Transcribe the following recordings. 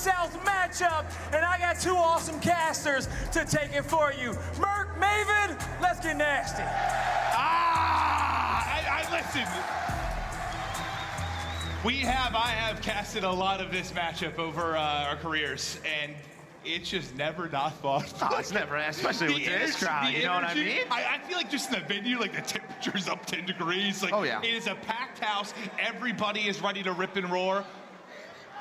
South matchup, and I got two awesome casters to take it for you. Merc, Maven, let's get nasty. Listen. I have casted a lot of this matchup over our careers, and it's just never not fun. Oh, it's never, especially with this crowd, you know what I mean? I feel like just in the venue, like the temperature's up 10 degrees. Like, oh, yeah. It is a packed house. Everybody is ready to rip and roar.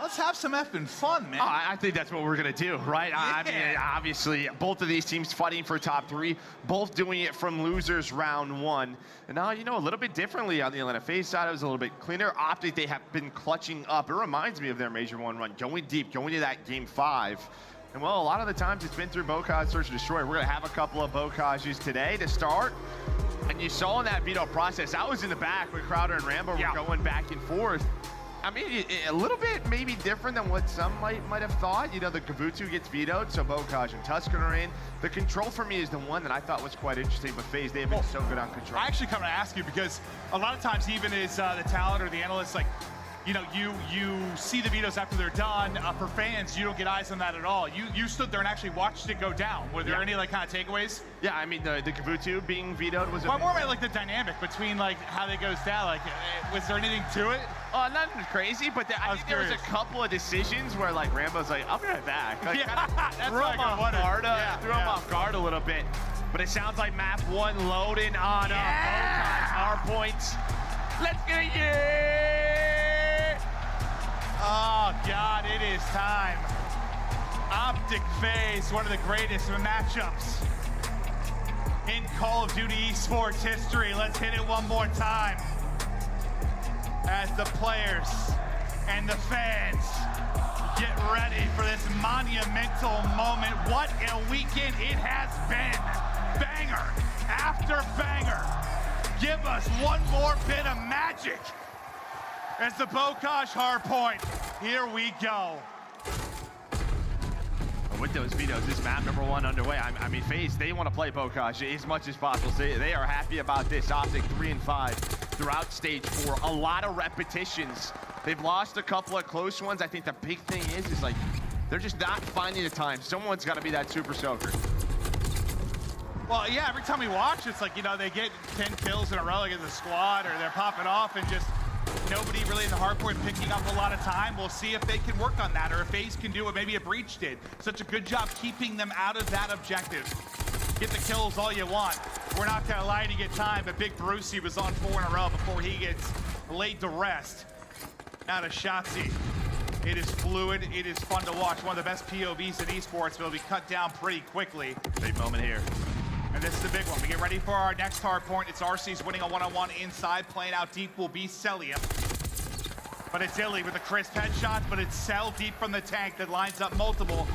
Let's have some effing fun, man. Oh, I think that's what we're going to do, right? Yeah. I mean, obviously, both of these teams fighting for top 3, both doing it from losers round 1. And now, you know, a little bit differently on the Atlanta FaZe side. It was a little bit cleaner. OpTic, they have been clutching up. It reminds me of their Major 1 run, going deep, going to that game 5. And, well, a lot of the times it's been through Bocage Search and Destroy. We're going to have a couple of Bocages today to start. And you saw in that veto process, I was in the back when Crowder and Rambo were going back and forth. I mean, a little bit maybe different than what some might have thought. You know, the Kavutu gets vetoed, so Bocage and Tuscan are in. The control for me is the one that I thought was quite interesting, but FaZe, they have been so good on control. I actually come to ask you because a lot of times, even as the talent or the analysts, like, you know, you see the vetoes after they're done. For fans, you don't get eyes on that at all. You stood there and actually watched it go down. Were there any like kind of takeaways? Yeah, I mean the Kavutu being vetoed was. Well, more about like the dynamic between like how that goes down. Like, was there anything to it? Nothing crazy, but I think there was a couple of decisions where like Rambo's like, I'll be right back. Like, that's threw him off guard. Threw him off guard a little bit. But it sounds like map 1 loading on Bocage hard points. Let's get it. Oh, God, it is time. OpTic FaZe, one of the greatest matchups in Call of Duty esports history. Let's hit it one more time as the players and the fans get ready for this monumental moment. What a weekend it has been. Banger after banger. Give us one more bit of magic. As the Bocage hardpoint, here we go. With those vetoes, this map number 1 underway. I mean, FaZe, they want to play Bocage as much as possible. So they are happy about this. OpTic 3 and 5 throughout stage 4. A lot of repetitions. They've lost a couple of close ones. I think the big thing is like, they're just not finding the time. Someone's got to be that super soaker. Well, yeah, every time we watch, it's like, you know, they get 10 kills in a row against the squad, or they're popping off and just nobody really in the hardpoint picking up a lot of time. We'll see if they can work on that, or if FaZe can do what maybe a Breach did. Such a good job keeping them out of that objective. Get the kills all you want. We're not gonna lie to get time, but Big Brucey was on 4 in a row before he gets laid to rest. Now to Shotzzy. It is fluid, it is fun to watch. One of the best POVs in esports, but it'll be cut down pretty quickly. Big moment here. And this is the big one. We get ready for our next hard point. It's RC's winning a one-on-one inside. Playing out deep will be Cellium. But it's iBeZy with the crisp headshots, but it's Cell deep from the tank that lines up multiple.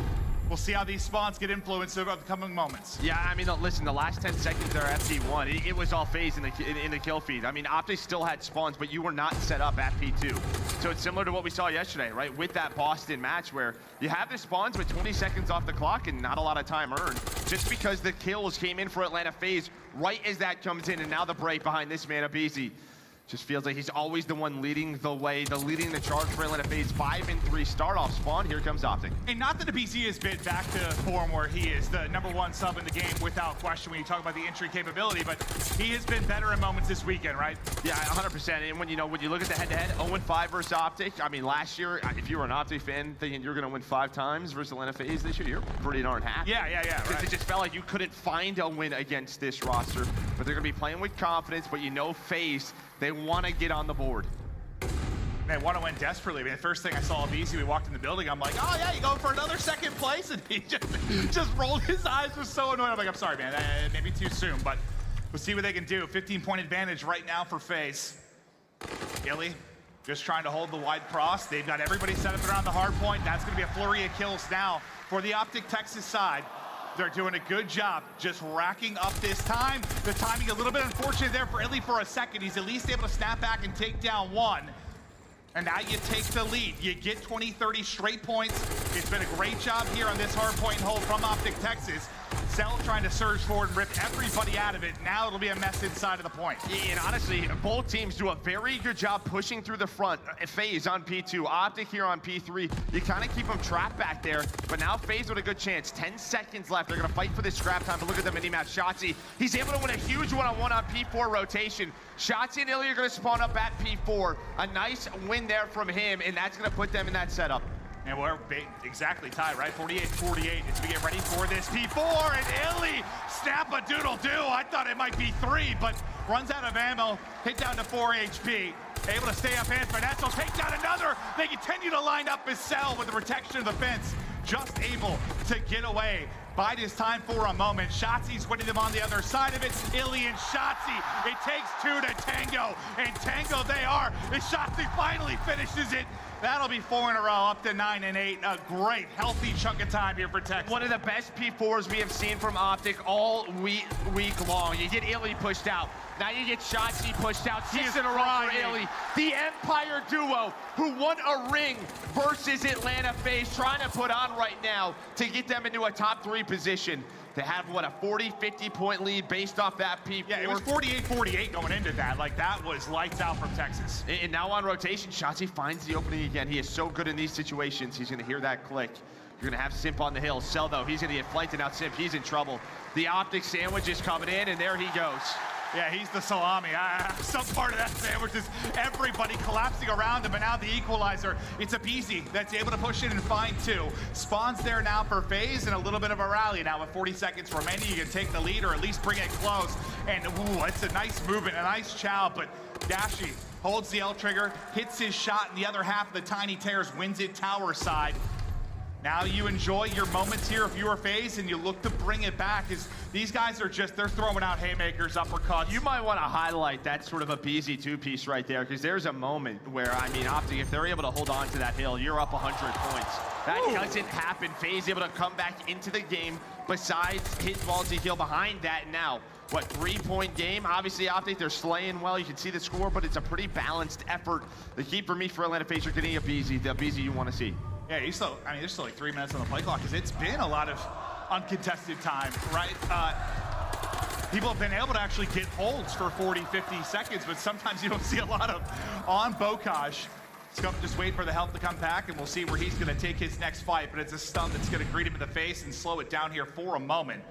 We'll see how these spawns get influenced over the coming moments. Yeah, I mean, listen, the last 10 seconds there at P1, it was all FaZe in the kill feed. I mean, OpTic still had spawns, but you were not set up at P2. So it's similar to what we saw yesterday, right? With that Boston match where you have the spawns with 20 seconds off the clock and not a lot of time earned, just because the kills came in for Atlanta FaZe right as that comes in, and now the break behind this man, aBeZy. Just feels like he's always the one leading the way, leading the charge for Atlanta FaZe. 5 and 3 start off spawn. Here comes OpTic. And not that aBeZy has been back to form where he is the #1 sub in the game without question when you talk about the entry capability, but he has been better in moments this weekend, right? Yeah, 100%. And when you look at the head-to-head, 0-5 versus OpTic. I mean, last year, if you were an OpTic fan thinking you're going to win 5 times versus Atlanta FaZe this year, you're pretty darn happy. Yeah. Because it just felt like you couldn't find a win against this roster. But they're going to be playing with confidence, but you know FaZe, they want to get on the board. They want to win desperately. I mean, the first thing I saw aBeZy, we walked in the building, I'm like, oh yeah, you going for another second place? And he just rolled his eyes, was so annoyed. I'm like, I'm sorry, man, maybe too soon, but we'll see what they can do. 15-point advantage right now for FaZe. iBeZy just trying to hold the wide cross. They've got everybody set up around the hard point. That's going to be a flurry of kills now for the OpTic Texas side. They're doing a good job just racking up this time. The timing a little bit unfortunate there for iBeZy for a second. He's at least able to snap back and take down one. And now you take the lead. You get 20, 30 straight points. It's been a great job here on this hard point and hold from OpTic Texas. Cell trying to surge forward and rip everybody out of it. Now it'll be a mess inside of the point. And honestly, both teams do a very good job pushing through the front. FaZe on P2, OpTic here on P3. You kind of keep them trapped back there, but now FaZe with a good chance. 10 seconds left. They're going to fight for this scrap time, but look at the mini-map. Shotzzy, he's able to win a huge one-on-one on P4 rotation. Shotzzy and Illy are going to spawn up at P4. A nice win there from him, and that's going to put them in that setup. And we're exactly tied, right? 48-48 as we get ready for this P4, and Illy snap a doodle-doo. I thought it might be 3, but runs out of ammo, hit down to 4 HP. Able to stay up hands, Methodz will take down another. They continue to line up his cell with the protection of the fence. Just able to get away. Bide his time for a moment. Shotzzy's winning them on the other side of it. Illy and Shotzzy. It takes 2 to tango, and tango they are. And Shotzzy finally finishes it. That'll be 4 in a row, up to 9 and 8. A great, healthy chunk of time here for Texas. One of the best P4s we have seen from OpTic all week long. You get Illy pushed out. Now you get Shotzzy pushed out. 6 in a row for Illy. The Empire duo who won a ring versus Atlanta FaZe, trying to put on right now to get them into a top 3 position. To have, what, a 40-50 point lead based off that P4. Yeah, it was 48-48 going into that. Like, that was lights out from Texas. And now on rotation, Shotzzy finds the opening again. He is so good in these situations. He's going to hear that click. You're going to have Simp on the hill. Cell, though, he's going to get flanked, out Simp. He's in trouble. The OpTic sandwich is coming in, and there he goes. Yeah, he's the salami. Some part of that sandwich is everybody collapsing around him, but now the equalizer, it's aBeZy that's able to push in and find 2. Spawns there now for FaZe, and a little bit of a rally. Now with 40 seconds remaining, you can take the lead or at least bring it close. And ooh, it's a nice movement, a nice chow, but Dashy holds the L trigger, hits his shot in the other half of the Tiny Terrors, wins it tower side. Now you enjoy your moments here if you are FaZe, and you look to bring it back, as these guys are just, they're throwing out haymakers, uppercuts. You might want to highlight that sort of aBeZy 2-piece right there, because there's a moment where, I mean, OpTic, if they're able to hold on to that hill, you're up 100 points. That doesn't happen. FaZe able to come back into the game, besides hit ballsy kill behind that now. What, 3-point game? Obviously, OpTic, they're slaying well. You can see the score, but it's a pretty balanced effort. The key for me for Atlanta FaZe are getting aBeZy, the aBeZy you want to see. Yeah, there's still like 3 minutes on the play clock, because it's been a lot of uncontested time, right? People have been able to actually get holds for 40, 50 seconds, but sometimes you don't see a lot of on Bocage. Scump just wait for the health to come back, and we'll see where he's going to take his next fight, but it's a stun that's going to greet him in the face and slow it down here for a moment.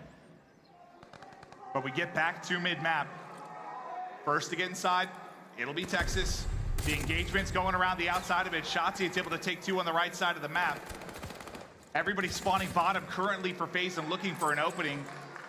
But we get back to mid-map. First to get inside, it'll be Texas. The engagement's going around the outside of it. Shotzzy is able to take 2 on the right side of the map. Everybody spawning bottom currently for FaZe and looking for an opening.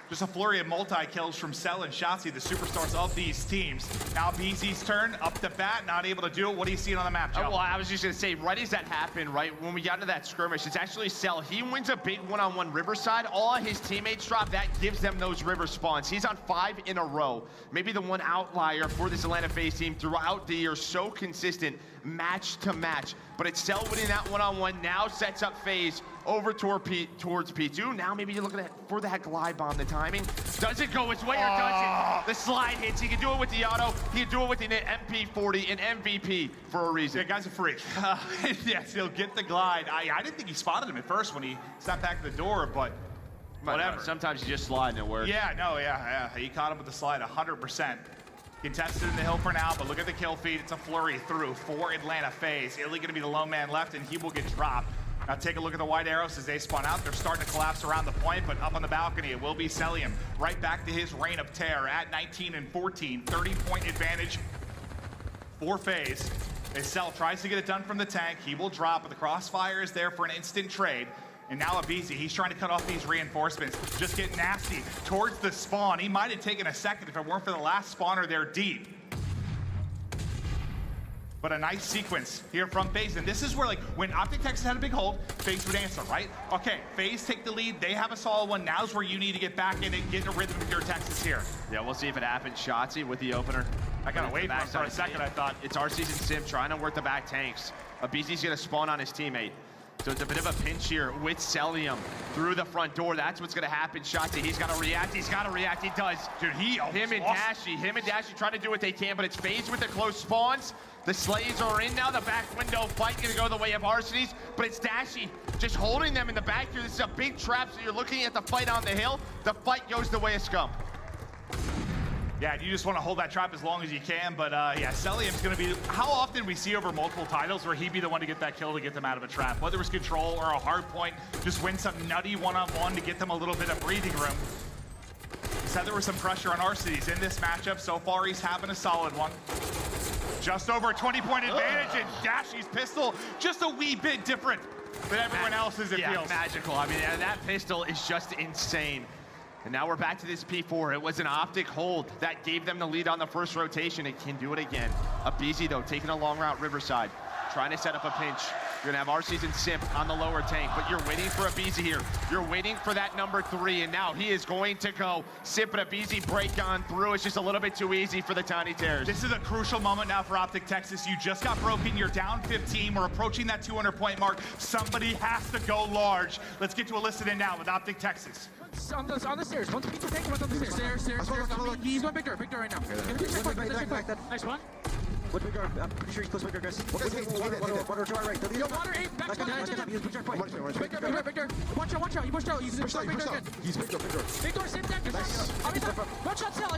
Just a flurry of multi-kills from Cell and Shotzzy, the superstars of these teams. Now aBeZy's turn, up the bat, not able to do it. What do you see on the map, Joe? Well, I was just gonna say, right as that happened, right, when we got into that skirmish, it's actually Cell. He wins a big one-on-one Riverside. All his teammates drop, that gives them those river spawns. He's on 5 in a row. Maybe the one outlier for this Atlanta FaZe team throughout the year, so consistent, match to match. But it's Cell winning that one-on-one, now sets up FaZe over towards P2. Now maybe you're looking for that glide bomb. The timing, does it go his way or does it? The slide hits. He can do it with the auto. He can do it with the MP40, an MVP for a reason. Yeah, guy's a freak. Yes, he'll get the glide. I didn't think he spotted him at first when he stepped back to the door, but whatever. Sometimes you just slide and it works. Yeah, no, yeah. He caught him with the slide 100%. Contested in the hill for now, but look at the kill feed. It's a flurry through for Atlanta FaZe. Illy going to be the lone man left, and he will get dropped. Now take a look at the white arrows as they spawn out. They're starting to collapse around the point, but up on the balcony, it will be Cellium. Right back to his reign of terror at 19 and 14. 30-point advantage for FaZe. As Cell tries to get it done from the tank, he will drop, but the crossfire is there for an instant trade. And now aBeZy, he's trying to cut off these reinforcements. Just get nasty towards the spawn. He might have taken a second if it weren't for the last spawner there deep. But a nice sequence here from FaZe. And this is where, like, when OpTic Texas had a big hold, FaZe would answer, right? Okay, FaZe take the lead. They have a solid one. Now's where you need to get back in and get in a rhythm with your Texas here. Yeah, we'll see if it happens. Shotzzy with the opener. I gotta wait for a second, I thought. It's our season Simp trying to work the back tanks. aBeZy's gonna spawn on his teammate. So it's a bit of a pinch here with Cellium through the front door. That's what's gonna happen. Shotzzy, he's gotta react. He's gotta react. He does. Dude, him and Dashy trying to do what they can, but it's FaZe with the close spawns. The Slays are in now. The back window fight gonna go the way of Arcitys, but it's Dashy just holding them in the back here. This is a big trap, so you're looking at the fight on the hill. The fight goes the way of Scump. Yeah, you just want to hold that trap as long as you can, but yeah, Cellium's going to be... How often we see over multiple titles where he'd be the one to get that kill to get them out of a trap, whether it was control or a hard point, just win some nutty one-on-one to get them a little bit of breathing room. He said there was some pressure on Arcitys in this matchup. So far, he's having a solid one. Just over a 20-point advantage, and Dashy's pistol just a wee bit different than everyone else's, it feels. Magical. I mean, that pistol is just insane. And now we're back to this P4. It was an OpTic hold that gave them the lead on the first rotation. It can do it again. aBeZy, though, taking a long route Riverside, trying to set up a pinch. You're gonna have Arcitys and Simp on the lower tank, but you're waiting for aBeZy here. You're waiting for that number 3, and now he is going to go. Simp and aBeZy break on through. It's just a little bit too easy for the Tiny Terrors. This is a crucial moment now for OpTic Texas. You just got broken. You're down 15. We're approaching that 200-point mark. Somebody has to go large. Let's get to a listen in now with OpTic Texas. On the stairs. Once people take him on the stairs. He's going Victor right now. Nice one. What big guard? I'm pretty sure he's close to big guard, guys. Water to our right. Yo, water 8. Back to Victor. Watch out. He pushed out. He's Victor. He's Victor. Big door, same deck. One shot, Cell.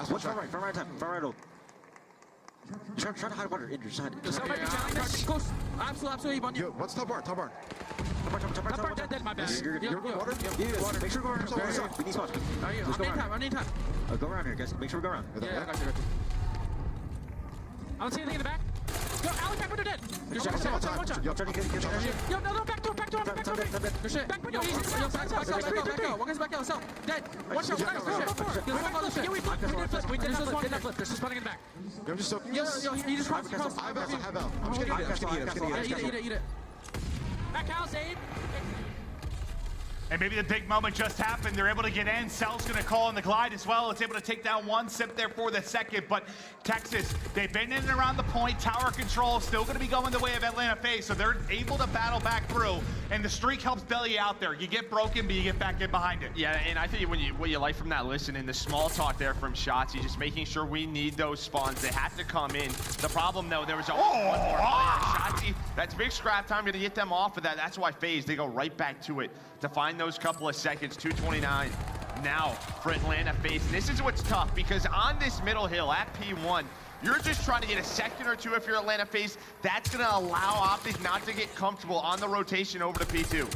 Watch out. Front right. Try to hide water in your side. Close. Absolutely. Yo, what's top bar? Top bar, dead, my bad. You're water? Yeah, water. Make sure we go around. We need spots. I need time. Go around here, guys. Make sure we go around. Yeah, I got you. I don't see anything in the back. Go, alley, back window dead. Watch out. Yo, try to get Yo, no, back door. Back window. Back out. One guy's back out. Cell. Dead. Watch out. We did not flip. There's just running in the back. I'm just soaking. Yo, he just crossed. I have out. I'm just gonna Eat it. Back house, Abe. And maybe the big moment just happened. They're able to get in. Cell's going to call in the glide as well. It's able to take down one. Simp there for the second. But Texas, they've been in and around the point. Tower control still going to be going the way of Atlanta FaZe. So they're able to battle back through. And the streak helps belly out there. You get broken, but you get back in behind it. Yeah, and I think what you like from that listen and the small talk there from Shotzzy, just making sure we need those spawns. They have to come in. The problem, though, there was one more player. Shotzzy, that's big scrap time. Going to get them off of that. That's why FaZe, they go right back to it to find those couple of seconds. 2:29 now for Atlanta FaZe. And this is what's tough, because on this middle hill at P1, you're just trying to get a second or two if you're Atlanta FaZe. That's going to allow OpTic not to get comfortable on the rotation over to P2.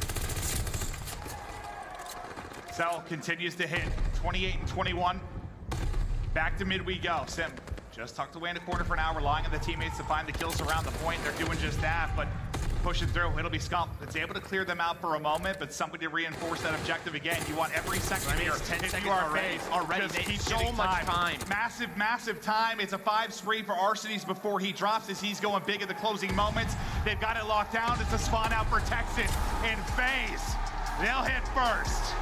Cell continues to hit 28 and 21. Back to mid we go. Simp just tucked away in the corner for now, relying on the teammates to find the kills around the point. They're doing just that, but pushing through. It'll be Scump that's able to clear them out for a moment, but somebody to reinforce that objective again. You want every second here. 10 seconds already. Just keep so much time. Massive time. It's a 5-3 for Arcitys before he drops as he's going big at the closing moments. They've got it locked down. It's a spawn out for Texas and FaZe. They'll hit first.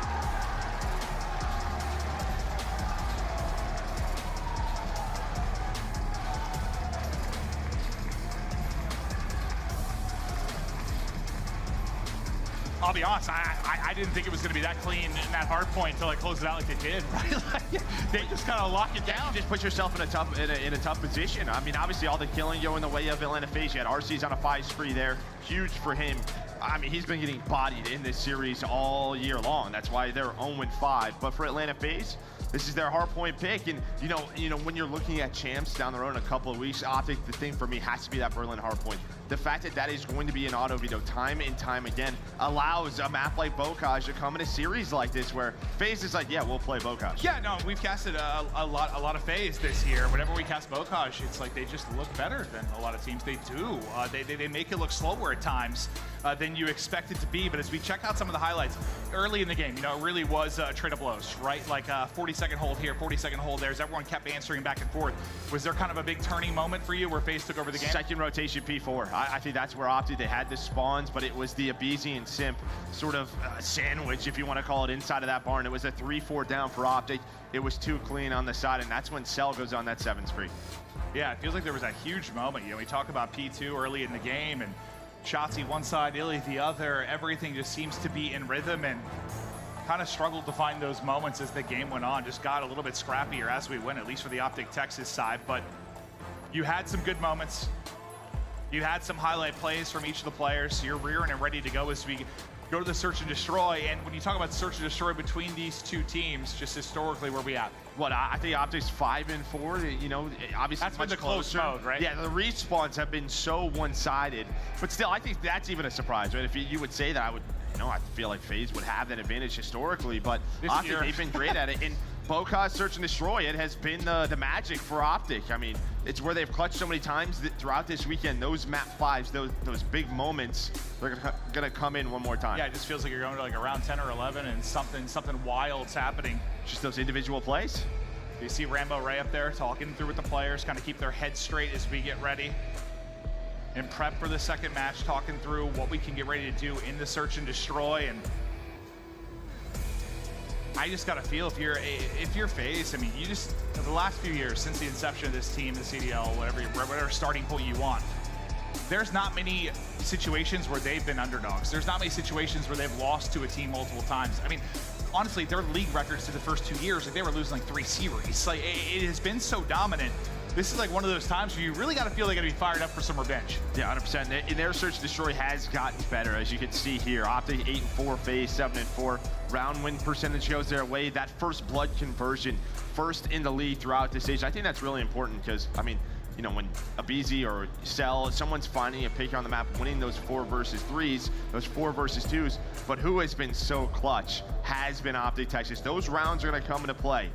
I'll be honest, I didn't think it was going to be that clean in that hard point until I closed it out like they did. Right? Like, they just kind of lock it down. You just put yourself in a tough position. I mean, obviously all the killing going the way of Atlanta FaZe. You had RC's on a 5-3 there. Huge for him. I mean, he's been getting bodied in this series all year long. That's why they're 0-5. But for Atlanta FaZe, this is their hard point pick. And you know, when you're looking at champs down the road in a couple of weeks, OpTic, the thing for me has to be that Berlin hard point. The fact that that is going to be an auto veto time and time again allows a map like Bocage to come in a series like this where FaZe is like, yeah, we'll play Bocage. Yeah, no, we've casted a lot of FaZe this year. Whenever we cast Bocage, it's like they just look better than a lot of teams. They do. They make it look slower at times than you expect it to be. But as we check out some of the highlights early in the game, you know, it really was a trade of blows, right? Like 40-second hold here, 40-second hold there. As everyone kept answering back and forth. Was there kind of a big turning moment for you where FaZe took over the game? Second rotation P4. I think that's where OpTic, they had the spawns, but it was the aBeZy and Simp sort of sandwich, if you want to call it, inside of that barn. It was a 3-4 down for OpTic. It was too clean on the side, and that's when Cell goes on that 7 spree. Yeah, it feels like there was a huge moment. You know, we talk about P2 early in the game, and Shotzzy one side, Illy the other. Everything just seems to be in rhythm, and kind of struggled to find those moments as the game went on. Just got a little bit scrappier as we went, at least for the OpTic Texas side. But You had some good moments. You had some highlight plays from each of the players. You're rearing and ready to go as we go to the search and destroy. And when you talk about search and destroy between these two teams, just historically, where we at? What, I think OpTic's 5-4, you know, obviously That's been much the close closer. mode, right? Yeah, the respawns have been so one-sided, but still, I think that's even a surprise, right? If you would say that, I would, you know, I feel like FaZe would have that advantage historically, but OpTic, they've been great at it. And Bocas search and destroy, it has been the magic for OpTic. I mean, it's where they've clutched so many times throughout this weekend. Those map 5s, those big moments, they're gonna come in one more time. Yeah, it just feels like you're going to like around 10 or 11 and something wild's happening. Just those individual plays. You see Rambo Ray up there talking through with the players, kind of keep their heads straight as we get ready and prep for the second match, talking through what we can get ready to do in the search and destroy. And I just got to feel if you're FaZe, I mean, you just, the last few years since the inception of this team, the CDL, whatever starting point you want, there's not many situations where they've been underdogs. There's not many situations where they've lost to a team multiple times. I mean, honestly, their league records to the first 2 years, like they were losing like 3 series. Like it has been so dominant. This is like one of those times where you really got to feel they're going to be fired up for some revenge. Yeah, 100%. And their search and destroy has gotten better, as you can see here. OpTic 8-4, FaZe 7-4. Round win percentage goes their way. That first blood conversion, first in the league throughout this stage. I think that's really important because, I mean, you know, when aBeZy or Cell, someone's finding a pick on the map, winning those 4 versus 3s, those 4 versus 2s, but who has been so clutch has been OpTic Texas. Those rounds are going to come into play.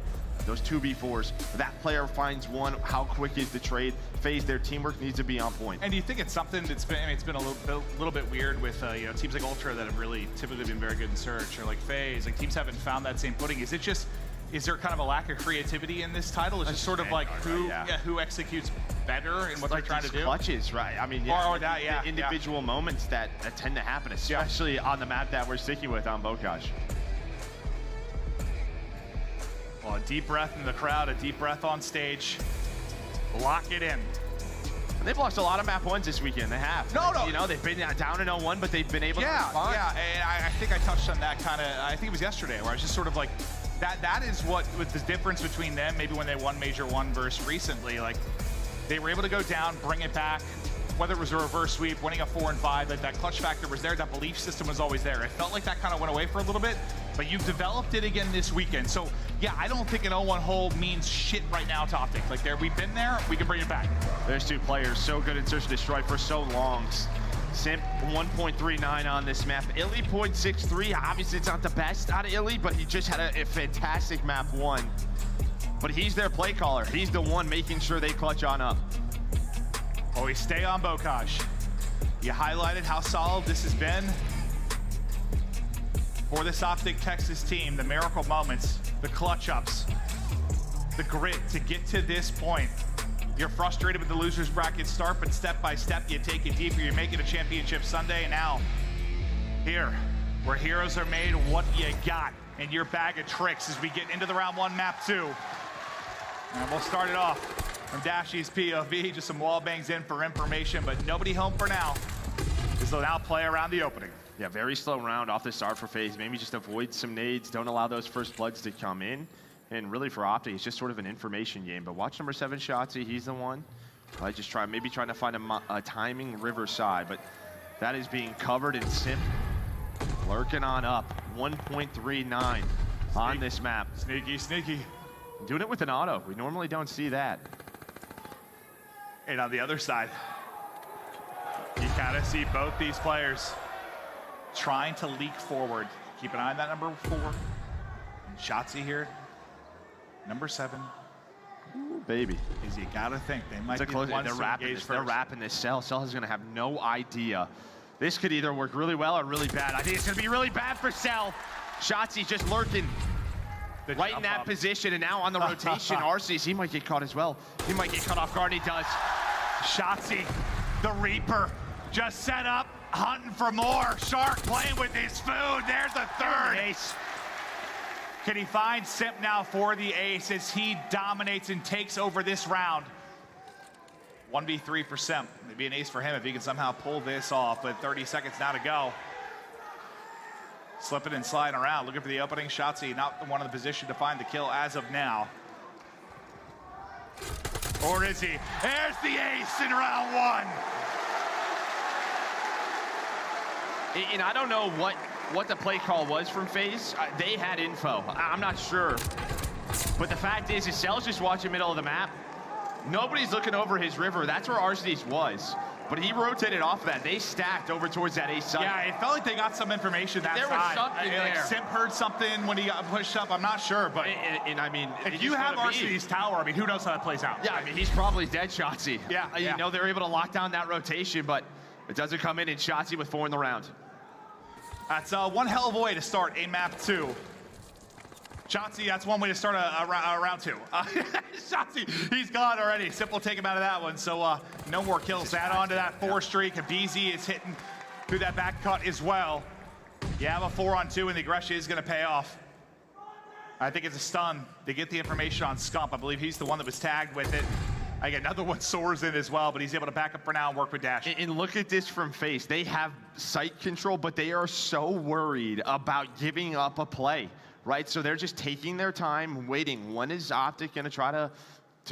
Those 2v4s, that player finds one, how quick is the trade? FaZe, their teamwork needs to be on point. And do you think it's something that's been, I mean, it's been a little bit weird with, you know, teams like Ultra that have really typically been very good in search, or like FaZe, like teams haven't found that same footing. Is it just, is there kind of a lack of creativity in this title? It's just sort of like who executes better in what like they're trying to do? Clutches, right? I mean, or that, the individual moments that tend to happen, especially on the map that we're sticking with on Bocas. Well, a deep breath in the crowd, a deep breath on stage. Lock it in. And they've lost a lot of map 1s this weekend. They have. No. You know, they've been down in 0-1, but they've been able to respond. Yeah, and I think I touched on that kind of, I think it was yesterday, where I was just sort of like, that is what was the difference between them, maybe when they won Major 1 versus recently. Like, they were able to go down, bring it back, whether it was a reverse sweep, winning a 4 and 5, like that clutch factor was there, that belief system was always there. It felt like that kind of went away for a little bit, but you've developed it again this weekend. So yeah, I don't think an 0-1 hold means shit right now to OpTic. Like we've been there, we can bring it back. There's 2 players so good in search and destroy for so long. Simp 1.39 on this map. Illy 0.63. Obviously it's not the best out of Illy, but he just had a fantastic map 1. But he's their play caller. He's the one making sure they clutch on up. Always stay on Bocas. You highlighted how solid this has been for this OpTic Texas team. The miracle moments, the clutch ups, the grit to get to this point. You're frustrated with the losers bracket start, but step by step you take it deeper. You make it a championship Sunday, and now here, where heroes are made, what you got in your bag of tricks as we get into the round 1 map 2. And we'll start it off from Dashy's POV, just some wall bangs in for information, but nobody home for now. As they'll now play around the opening. Yeah, very slow round off the start for FaZe. Maybe just avoid some nades, don't allow those first bloods to come in. And really for OpTic, it's just sort of an information game. But watch number 7, Shotzzy, he's the one. I just maybe trying to find a timing riverside, but that is being covered in Simp. Lurking on up, 1.39 on this map. Sneaky, sneaky. Doing it with an auto. We normally don't see that. And on the other side, you kind of see both these players trying to leak forward. Keep an eye on that number 4. And Shotzzy here, number 7. Ooh, baby. Is you gotta think they might be the ones they're to wrapping engage this. first. They're wrapping this. Cell is gonna have no idea. This could either work really well or really bad. I think it's gonna be really bad for Cell. Shotzzy just lurking right in that position, and now on the rotation, Arcitys, he might get caught as well. He might get caught off guard, and he does. Shotzzy, the Reaper, just set up, hunting for more. Shark playing with his food. There's the 3rd. Ace. Can he find Simp now for the ace as he dominates and takes over this round? 1v3 for Simp. Maybe an ace for him if he can somehow pull this off, but 30 seconds now to go. Slipping and sliding around, looking for the opening. Shotzzy not the one in the position to find the kill as of now. Or is he? There's the ace in round one. And I don't know what the play call was from FaZe. They had info. I'm not sure. But the fact is Cell's just watching middle of the map. Nobody's looking over his river. That's where Arcitys was. But he rotated off of that. They stacked over towards that ace side. Yeah, it felt like they got some information that there side. was something Like there. Simp heard something when he got pushed up. I'm not sure, but And I mean, if you have Arcitys tower, I mean, who knows how that plays out? Yeah, I mean, he's probably dead, Shotzzy. Yeah, You know, they're able to lock down that rotation, but it doesn't come in, and Shotzzy with 4 in the round. That's one hell of a way to start a map 2. Shotzzy, that's one way to start a round 2. Shotzzy, he's gone already. Simp will take him out of that one, so no more kills. Add on to that 4 streak. aBeZy is hitting through that back cut as well. You have a 4-on-2, and the aggression is going to pay off. I think it's a stun. They get the information on Scump. I believe he's the one that was tagged with it. I get another one soars in as well, but he's able to back up for now and work with Dashy. And look at this from FaZe. They have sight control, but they are so worried about giving up a play, right? So they're just taking their time, waiting. When is OpTic going to try to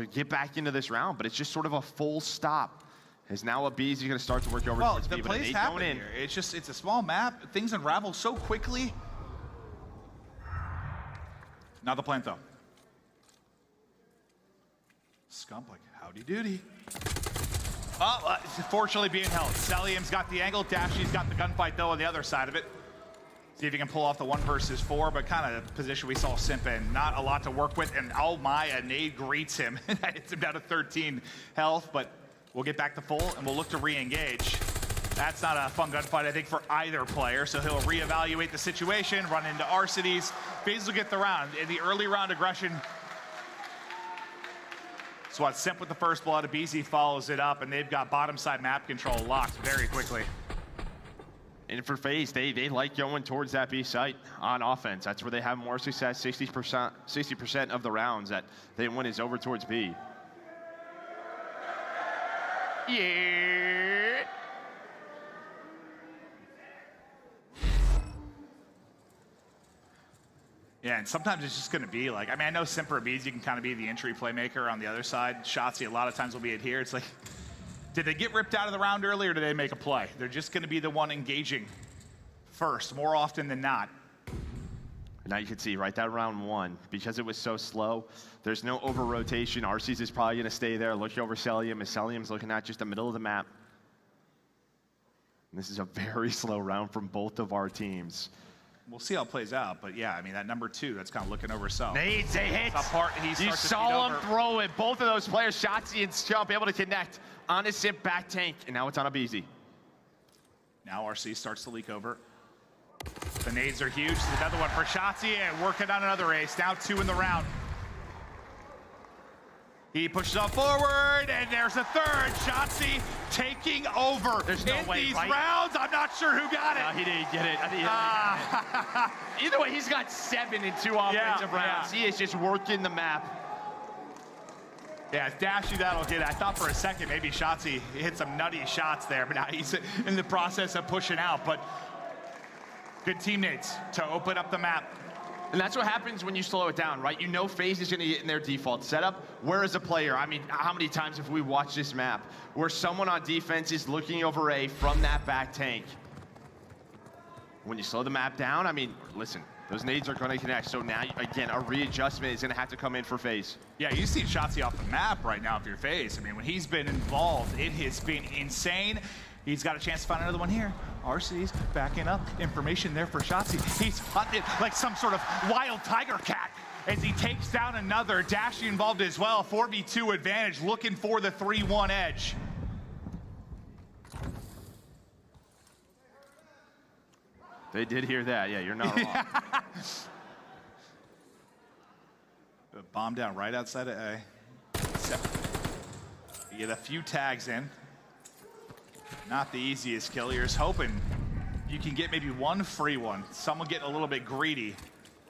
get back into this round? But it's just sort of a full stop. As now aBeZy going to start to work over towards the B, plays happen here. It's just, it's a small map. Things unravel so quickly. Not the plan, though. Scump like, howdy doody. Oh, fortunately being held. Cellium's got the angle. Dashy's got the gunfight, though, on the other side of it. See if he can pull off the 1 versus 4, but kind of the position we saw Simp in. Not a lot to work with, and oh my, a nade greets him. That hits him down to 13 health, but we'll get back to full, and we'll look to re-engage. That's not a fun gunfight, I think, for either player, so he'll reevaluate the situation, run into Arcitys. FaZe will get the round. In the early round aggression, so what, Simp with the first blood, aBeZy follows it up, and they've got bottom side map control locked very quickly. And for FaZe, they like going towards that B site on offense. That's where they have more success. 60% of the rounds that they win is over towards B. Yeah. Yeah, and sometimes it's just going to be like, I mean, I know Simp or aBeZy can kind of be the entry playmaker on the other side. Shotzzy a lot of times will be it here. It's like, did they get ripped out of the round early, or did they make a play? They're just going to be the one engaging first, more often than not. Now you can see, right, that round 1, because it was so slow, there's no over-rotation. Arcitys is probably going to stay there, look over Cellium, as Cellium's looking at just the middle of the map. And this is a very slow round from both of our teams. We'll see how it plays out, but yeah, I mean, that number 2, that's kind of looking over Cell. Nades, they hit. He You saw him throw it. Both of those players, Shotzzy and Scump, able to connect on his Simp back tank, and now it's on aBeZy. Now RC starts to leak over. The nades are huge. Another one for Shotzzy, and working on another ace. Now 2 in the round. He pushes on forward, and there's a third. Shotzzy taking over. There's no in way, these right? rounds. I'm not sure who got it. He didn't get it. Either way, he's got 7 in 2 offensive rounds. He is just working the map. Yeah, it's Dashy that'll get it. I thought for a second maybe Shotzzy hit some nutty shots there, but now he's in the process of pushing out. But good teammates to open up the map. And that's what happens when you slow it down, right? You know FaZe is going to get in their default setup. Where is a player? I mean, how many times have we watched this map where someone on defense is looking over A from that back tank? When you slow the map down, I mean, listen, those nades are going to connect. So now, again, a readjustment is going to have to come in for FaZe. Yeah, you see Shotzzy off the map right now if you're FaZe. I mean, when he's been involved, it has been insane. He's got a chance to find another one here. Arcitys backing up. Information there for Shotzzy. He's hunted like some sort of wild tiger cat as he takes down another. Dashy involved as well. 4v2 advantage, looking for the 3-1 edge. They did hear that. Yeah, you're not wrong. Bomb down right outside of A. You get a few tags in. Not the easiest kill. You're just hoping you can get maybe one free one. Someone getting a little bit greedy.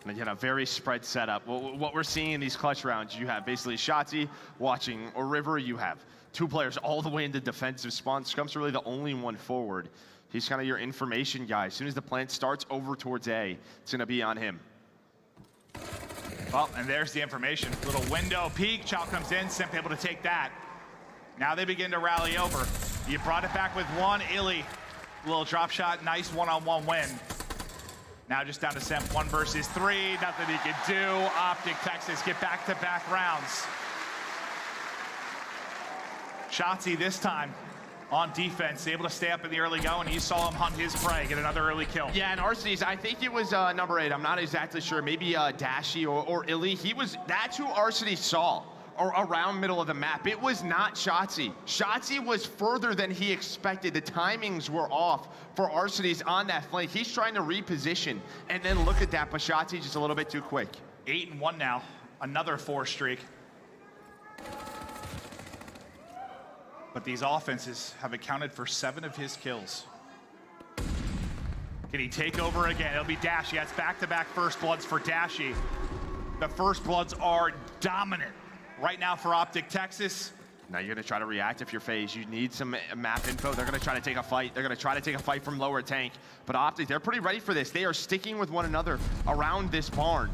And again, a very spread setup. What we're seeing in these clutch rounds, you have basically Shotzzy watching or Røkkr. You have 2 players all the way into defensive spawn. Scump's really the only one forward. He's kind of your information guy. As soon as the plant starts over towards A, it's going to be on him. Well, and there's the information. Little window peek. Chow comes in. Simp able to take that. Now they begin to rally over. You brought it back with one. Illy, little drop shot. Nice one-on-one win. Now just down to Simp. 1 versus 3. Nothing he can do. OpTic Texas get back-to-back rounds. Shotzzy this time on defense, able to stay up in the early go, and you saw him hunt his prey, get another early kill. Yeah, and Arcitys, I think it was number 8. I'm not exactly sure. Maybe Dashy or Illy. That's who Arcitys saw around middle of the map. It was not Shotzzy. Shotzzy was further than he expected. The timings were off for Arcitys on that flank. He's trying to reposition, and then look at that, but Shotzzy just a little bit too quick. 8-1 now, another 4 streak. But these offenses have accounted for 7 of his kills. Can he take over again? It'll be Dashy. That's back-to-back first bloods for Dashy. The first bloods are dominant right now for OpTic Texas. Now you're gonna try to react if you're FaZe. You need some map info. They're gonna try to take a fight. They're gonna try to take a fight from lower tank. But OpTic, they're pretty ready for this. They are sticking with one another around this barn.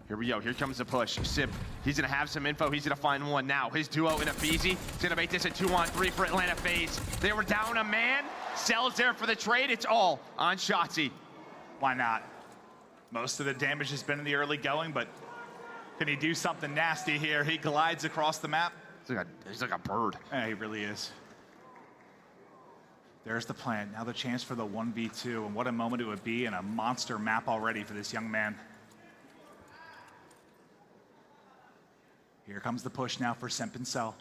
Here we go, here comes the push. Simp, he's gonna have some info, he's gonna find one now. His duo in aBeZy, he's gonna make this a 2-on-3 for Atlanta FaZe. They were down a man, Cell's there for the trade, it's all on Shotzzy. Why not? Most of the damage has been in the early going, but can he do something nasty here? He glides across the map. He's like a bird. Yeah, he really is. There's the plan, now the chance for the 1v2, and what a moment it would be, and a monster map already for this young man. Here comes the push now for Simp and Cell.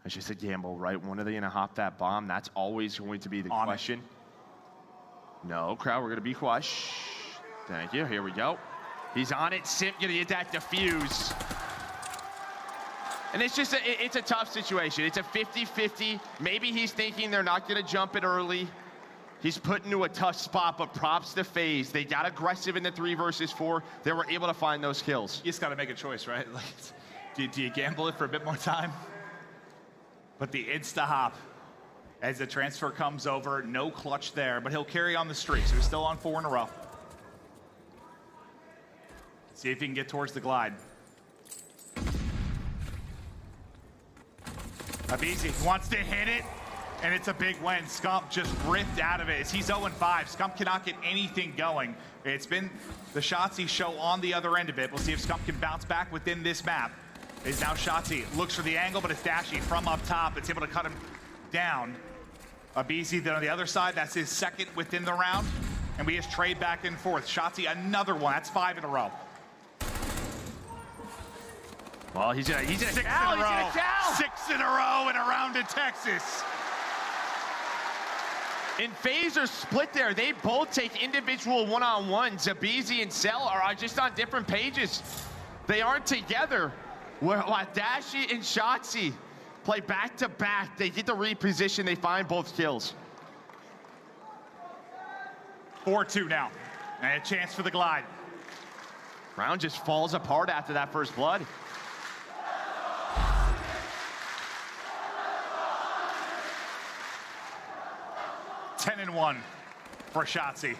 It's just a gamble, right? When are they gonna hop that bomb? That's always going to be the question. No, crowd, we're gonna be quiet. Shh. Thank you, here we go. He's on it, Simp gonna get that defuse. And it's just, it's a tough situation. It's a 50-50. Maybe he's thinking they're not gonna jump it early. He's put into a tough spot, but props to FaZe. They got aggressive in the 3 versus 4. They were able to find those kills. You just got to make a choice, right? Like, do you gamble it for a bit more time? But the insta-hop, as the transfer comes over, no clutch there, but he'll carry on the streak, so he's still on 4 in a row. See if he can get towards the glide. aBeZy wants to hit it. And it's a big win. Scump just ripped out of it. As he's 0-5. Scump cannot get anything going. It's been the Shotzzy show on the other end of it. We'll see if Scump can bounce back within this map. It's now Shotzzy. Looks for the angle, but it's Dashy from up top. It's able to cut him down. aBeZy then on the other side. That's his 2nd within the round. And we just trade back and forth. Shotzzy, another one. That's 5 in a row. Well, he's gonna 6 6 in a row. 6 in a row in a round in Texas. And FaZe are split there. They both take individual one-on-ones. aBeZy and Cell are just on different pages. They aren't together. While Dashy and Shotzzy play back-to-back, they get the reposition, they find both kills. 4-2 now. And a chance for the glide. Round just falls apart after that first blood. Ten and 1 for Shotzzy.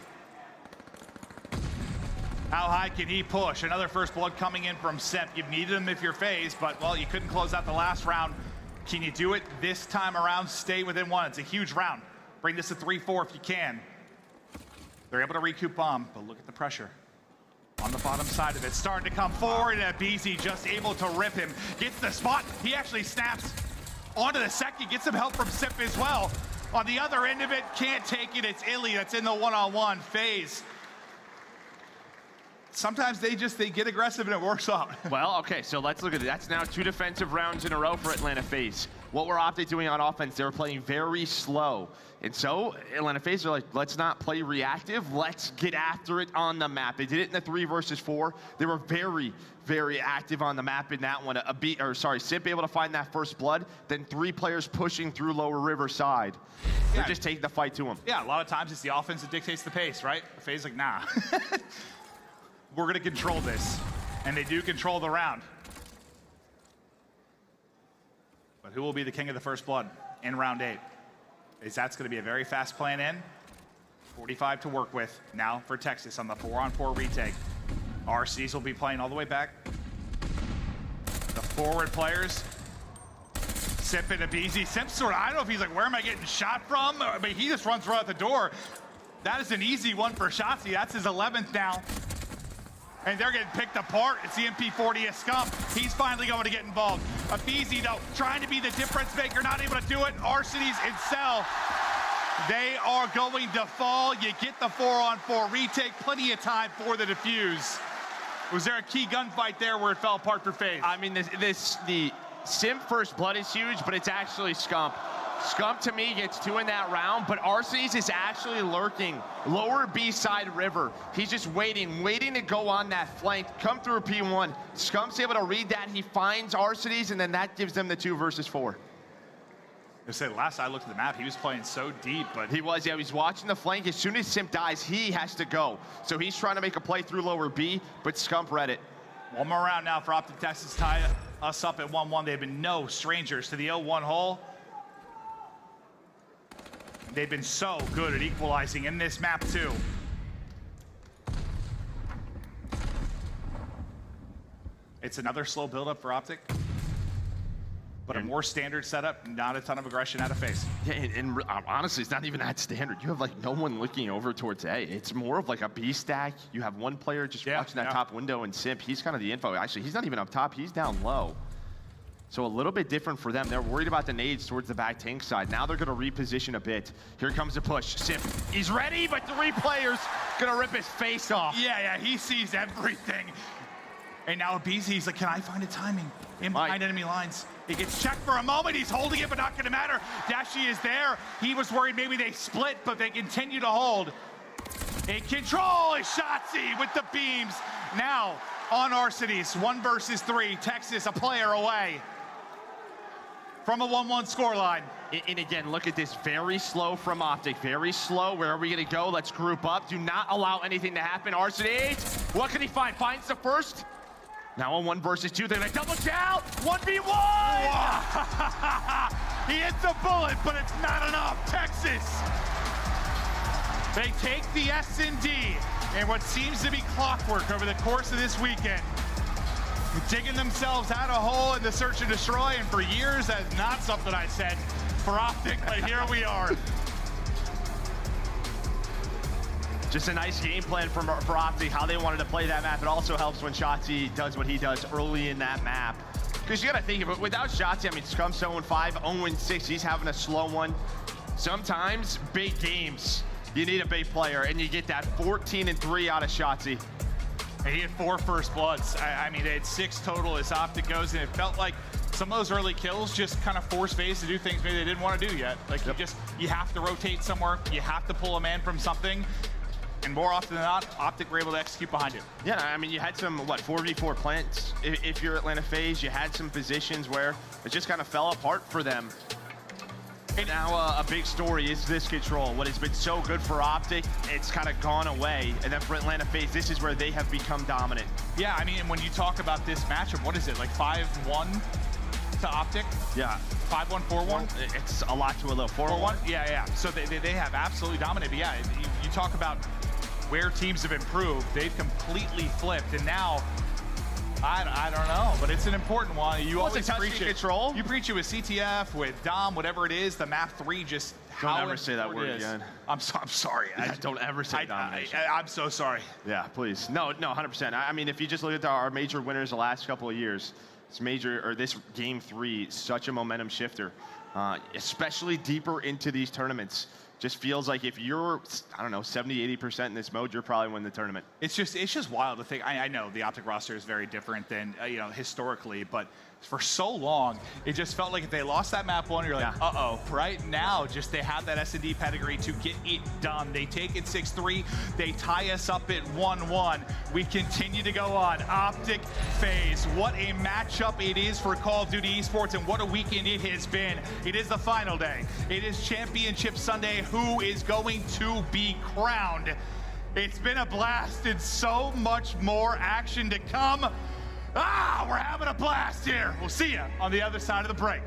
How high can he push? Another first blood coming in from Simp. You've needed him if you're FaZe, but, well, you couldn't close out the last round. Can you do it this time around? Stay within 1. It's a huge round. Bring this to 3-4 if you can. They're able to recoup bomb, but look at the pressure on the bottom side of it. Starting to come forward, and aBeZy just able to rip him. Gets the spot. He actually snaps onto the second. Gets some help from Simp as well. On the other end of it, can't take it. It's Illy that's in the one-on-one. FaZe. Sometimes they get aggressive and it works out. Well, okay, so let's look at it. That's now 2 defensive rounds in a row for Atlanta FaZe. What were OpTic doing on offense? They were playing very slow. And so Atlanta FaZe are like, let's not play reactive. Let's get after it on the map. They did it in the 3 versus 4. They were very, very active on the map in that one. Simp able to find that first blood, then 3 players pushing through lower riverside. They're just taking the fight to him. Yeah, a lot of times it's the offense that dictates the pace, right? FaZe like, nah. We're gonna control this. And they do control the round. But who will be the king of the first blood in round 8? That's gonna be a very fast plan in. 45 to work with now for Texas on the 4-on-4 retake. Arcitys will be playing all the way back. The forward players. Simp and aBeZy. Simp sort of, I don't know if he's like, where am I getting shot from? But he just runs right out the door. That is an easy one for Shotzzy. That's his 11th now. And they're getting picked apart. It's the MP40 of Scump. He's finally going to get involved. aBeZy, though, trying to be the difference maker, not able to do it. Arcitys and Cell, they are going to fall. You get the 4-on-4 retake. Plenty of time for the defuse. Was there a key gunfight there where it fell apart for FaZe? I mean, the Simp first blood is huge, but it's actually Scump. Scump, to me, gets 2 in that round, but Arcitys is actually lurking lower B side river. He's just waiting to go on that flank, come through P1. Scump's able to read that. He finds Arcitys, and then that gives them the 2 versus 4. I say, last I looked at the map, he was playing so deep, but he was watching the flank. As soon as Simp dies, he has to go. So he's trying to make a play through lower B, but Scump read it. One more round now for OpTic Texas, tie us up at 1-1. They've been no strangers to the 0-1 hole. They've been so good at equalizing in this map too. It's another slow build-up for OpTic, but a more standard setup, not a ton of aggression out of FaZe. Yeah, and honestly, it's not even that standard. You have like no one looking over towards A. It's more of like a B stack. You have one player just watching that top window, and Simp, he's kind of the info. Actually, he's not even up top. He's down low. So a little bit different for them. They're worried about the nades towards the back tank side. Now they're going to reposition a bit. Here comes the push. Simp, he's ready, but 3 players going to rip his face off. Yeah, he sees everything. And now aBeZy's like, can I find a timing in behind enemy lines? He gets checked for a moment. He's holding it, but not going to matter. Dashy is there. He was worried maybe they split, but they continue to hold. In control is Shotzzy with the beams. Now on Arcitys, 1 versus 3. Texas a player away from a 1-1 scoreline. And again, look at this, very slow from OpTic, very slow. Where are we gonna go? Let's group up. Do not allow anything to happen. Arcitys, what can he find? Finds the first. Now on 1 versus 2, they're gonna double chow. 1v1! He hits a bullet, but it's not enough. Texas, they take the S&D, and what seems to be clockwork over the course of this weekend, digging themselves out a hole in the search and destroy, and for years that's not something I said for OpTic, but here we are. Just a nice game plan for OpTic, how they wanted to play that map. It also helps when Shotzzy does what he does early in that map. Because you got to think of it, without Shotzzy, I mean, Scump's 0-5, 0-6, he's having a slow one. Sometimes, big games, you need a big player, and you get that 14-3 out of Shotzzy. And he had 4 first bloods. I mean, they had 6 total as OpTic goes, and it felt like some of those early kills just kind of forced FaZe to do things maybe they didn't want to do yet. Like, you have to rotate somewhere, you have to pull a man from something, and more often than not, OpTic were able to execute behind it. Yeah, I mean, you had some, 4v4 plants. If you're Atlanta FaZe, you had some positions where it just kind of fell apart for them. And now a big story is this control. What has been so good for OpTic, it's kind of gone away. And then for Atlanta FaZe, this is where they have become dominant. Yeah, I mean, when you talk about this matchup, what is it, like 5-1 to OpTic? Yeah. 5-1, 4-1? It's a lot to a little 4-1. Yeah. So they have absolutely dominated. But yeah, you talk about where teams have improved. They've completely flipped. And now, I don't know, but it's an important one. You always preach it. Control. You preach it with CTF, with Dom, whatever it is. The map 3 just don't ever say that word again. I'm sorry. Yeah, don't ever say domination. I'm so sorry. Yeah, please. No, 100%. I mean, if you just look at our major winners the last couple of years, this game 3, such a momentum shifter, especially deeper into these tournaments. Just feels like if you're, I don't know, 70-80% in this mode, you're probably winning the tournament. It's just wild to think. I know the OpTic roster is very different than historically, but for so long, it just felt like if they lost that map 1, you're like, uh-oh. Right now, just they have that S&D pedigree to get it done. They take it 6-3. They tie us up at 1-1. We continue to go on. OpTic FaZe. What a matchup it is for Call of Duty Esports, and what a weekend it has been. It is the final day. It is Championship Sunday. Who is going to be crowned? It's been a blast and so much more action to come. We're having a blast here. We'll see you on the other side of the break.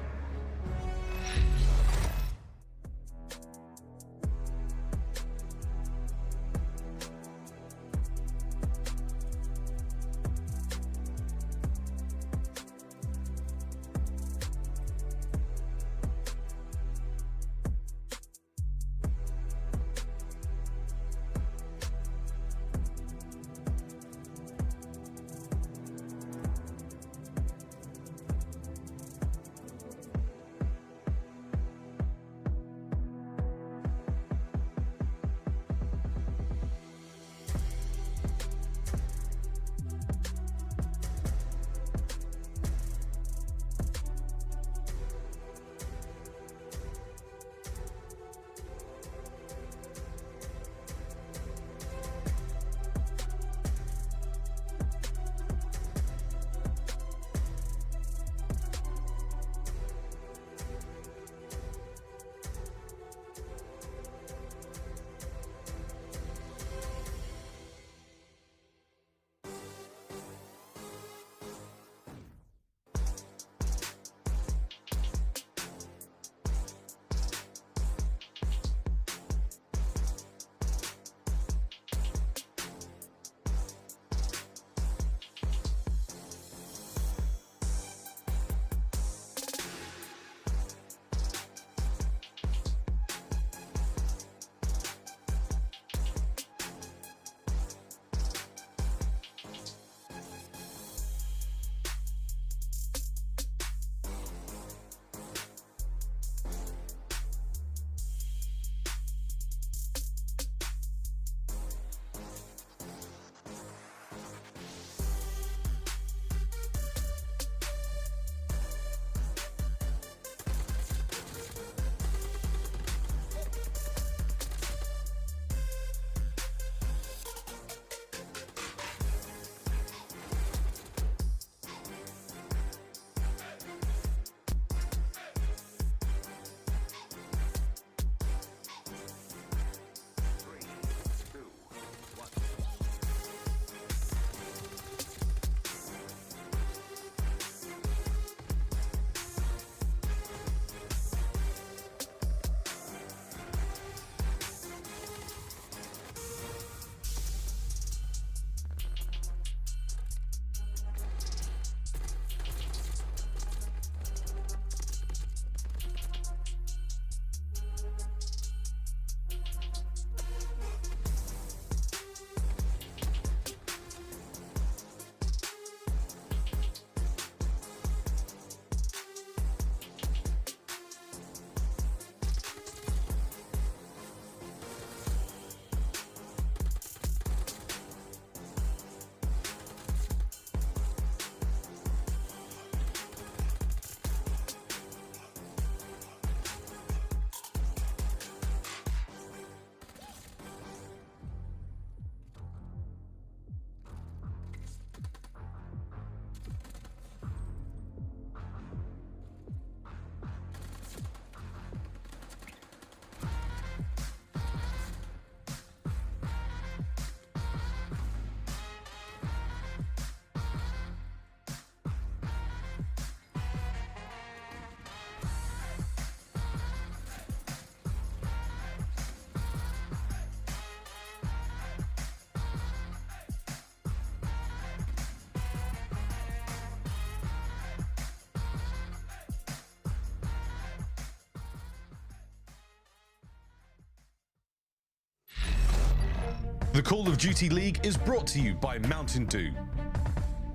The Call of Duty League is brought to you by Mountain Dew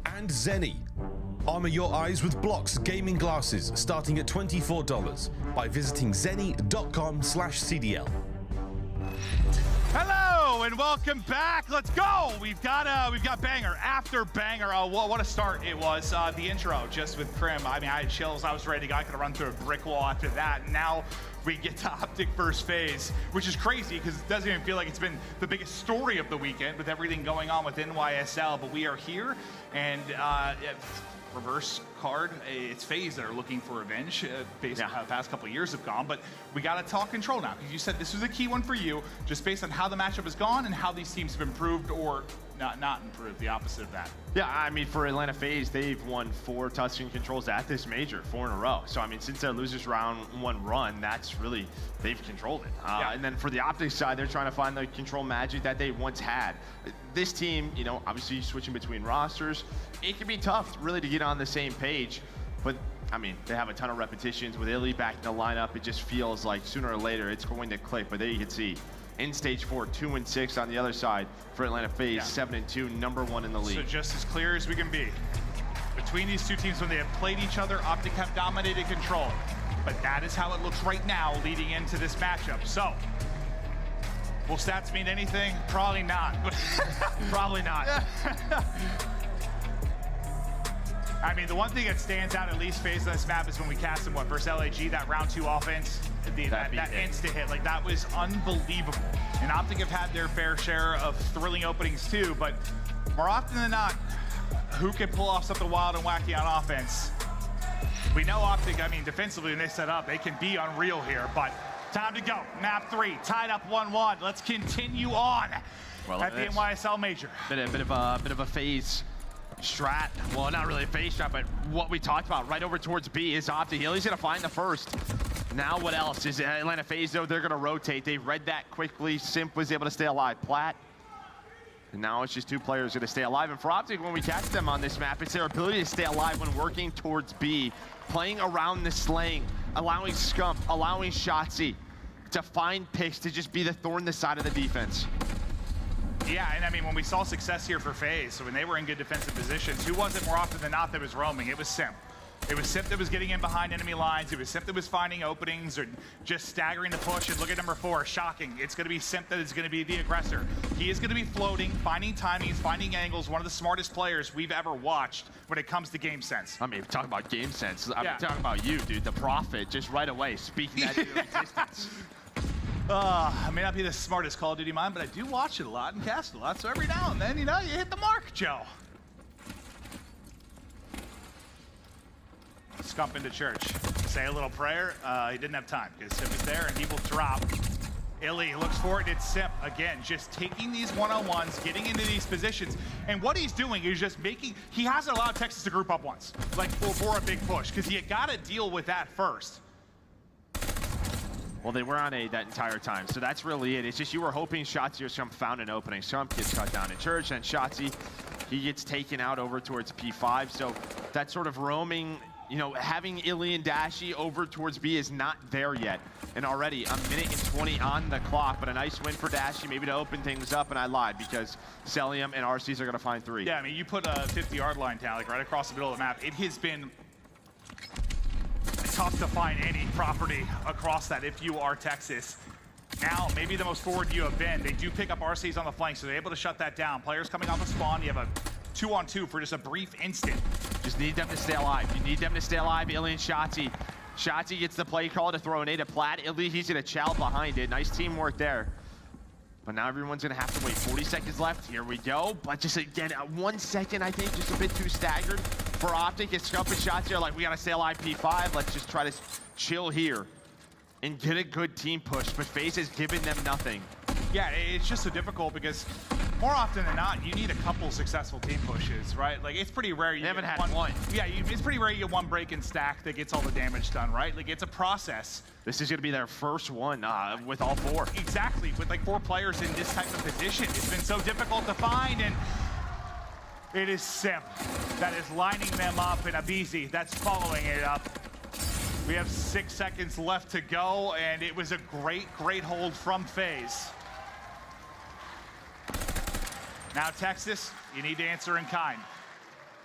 and Zenny. Armor your eyes with Blocks gaming glasses starting at $24 by visiting zenny.com/CDL. Hello and welcome back. Let's go. We've got banger after banger. What a start it was. The intro just with Crim. I mean, I had chills. I was ready to go. I could have run through a brick wall after that. And now we get to OpTic first phase, which is crazy because it doesn't even feel like it's been the biggest story of the weekend with everything going on with NYSL. But we are here, and reverse card, it's FaZe that are looking for revenge based on how the past couple of years have gone, but we got to talk control now because you said this was a key one for you just based on how the matchup has gone and how these teams have improved or not improved, the opposite of that. Yeah, I mean, for Atlanta FaZe, they've won 4 touchscreen controls at this major, 4 in a row. So, I mean, since their losers round 1 run, that's really, they've controlled it. And then for the OpTic side, they're trying to find the control magic that they once had. This team, you know, obviously switching between rosters, it can be tough really to get on the same page. But, I mean, they have a ton of repetitions. With iLLeY back in the lineup, it just feels like sooner or later it's going to click. But there you can see, in stage 4, 2-6 on the other side for Atlanta FaZe, 7-2, #1 in the league. So just as clear as we can be, between these two teams when they have played each other, OpTic have dominated control. But that is how it looks right now leading into this matchup. So, will stats mean anything? Probably not. Probably not. I mean, the one thing that stands out, at least FaZe on this map, is when we cast them, versus LAG, that round 2 offense, that instant hit, like that was unbelievable. And OpTic have had their fair share of thrilling openings too, but more often than not, who can pull off something wild and wacky on offense? We know OpTic, I mean, defensively when they set up, they can be unreal here, but time to go. Map 3, tied up 1-1. Let's continue on at the NYSL major. Bit of a FaZe strat. Well, not really a FaZe strat, but what we talked about right over towards B is OpTic. He's gonna find the first. Now what else? Is Atlanta FaZe though? They're gonna rotate. They read that quickly. Simp was able to stay alive. Plat. And now it's just 2 players gonna stay alive. And for OpTic, when we catch them on this map, it's their ability to stay alive when working towards B, playing around the slaying, allowing Scump, allowing Shotzzy to find picks to just be the thorn in the side of the defense. Yeah, and I mean, when we saw success here for FaZe, so when they were in good defensive positions, who was it more often than not that was roaming? It was Simp. It was Simp that was getting in behind enemy lines. It was Simp that was finding openings or just staggering the push. And look at number 4, shocking. It's going to be Simp that is going to be the aggressor. He is going to be floating, finding timings, finding angles. One of the smartest players we've ever watched when it comes to game sense. I mean, talking about game sense. I'm talking about you, dude. The Prophet, just right away, speaking that into existence. I may not be the smartest Call of Duty mind, but I do watch it a lot and cast a lot. So every now and then, you know, you hit the mark, Joe. Scump into church. Say a little prayer. He didn't have time because Simp is there and he will drop. iLLeY looks for it. It's Simp again, just taking these one-on-ones, getting into these positions. And what he's doing is just making, he hasn't allowed Texas to group up once, like for a big push, because you got to deal with that first. Well, they were on A that entire time, so that's really it. It's just you were hoping Shotzzy or Scump found an opening. Scump gets cut down in church, and Shotzzy, he gets taken out over towards P5. So that sort of roaming, you know, having iLLeY and Dashy over towards B is not there yet. And already a minute and 20 on the clock, but a nice win for Dashy, maybe to open things up, and I lied because Cellium and Arcitys are gonna find 3. Yeah, I mean, you put a 50-yard line down, like right across the middle of the map. It has been tough to find any property across that if you are Texas. Now, maybe the most forward you have been. They do pick up Arcitys on the flank, so they're able to shut that down. Players coming off a spawn, you have a 2-on-2 for just a brief instant. Just need them to stay alive. You need them to stay alive, iLLeY and Shotzzy. Shotzzy gets the play call to throw an A to Plat. iLLeY, he's gonna chow behind it. Nice teamwork there. But now everyone's gonna have to wait. 40 seconds left. Here we go. But just again, 1 second, I think, just a bit too staggered for OpTic. It's Scump and Shotzzy are like, we gotta stay alive P5. Let's just try to chill here and get a good team push. But FaZe has given them nothing. Yeah, it's just so difficult because more often than not, you need a couple successful team pushes, right? Like, it's pretty rare you haven't get had one. Yeah, it's pretty rare you get one break and stack that gets all the damage done, right? Like, it's a process. This is going to be their first one with all 4. Exactly, with like 4 players in this type of position. It's been so difficult to find, and it is Simp that is lining them up, and aBeZy that's following it up. We have 6 seconds left to go, and it was a great hold from FaZe. Now Texas, you need to answer in kind.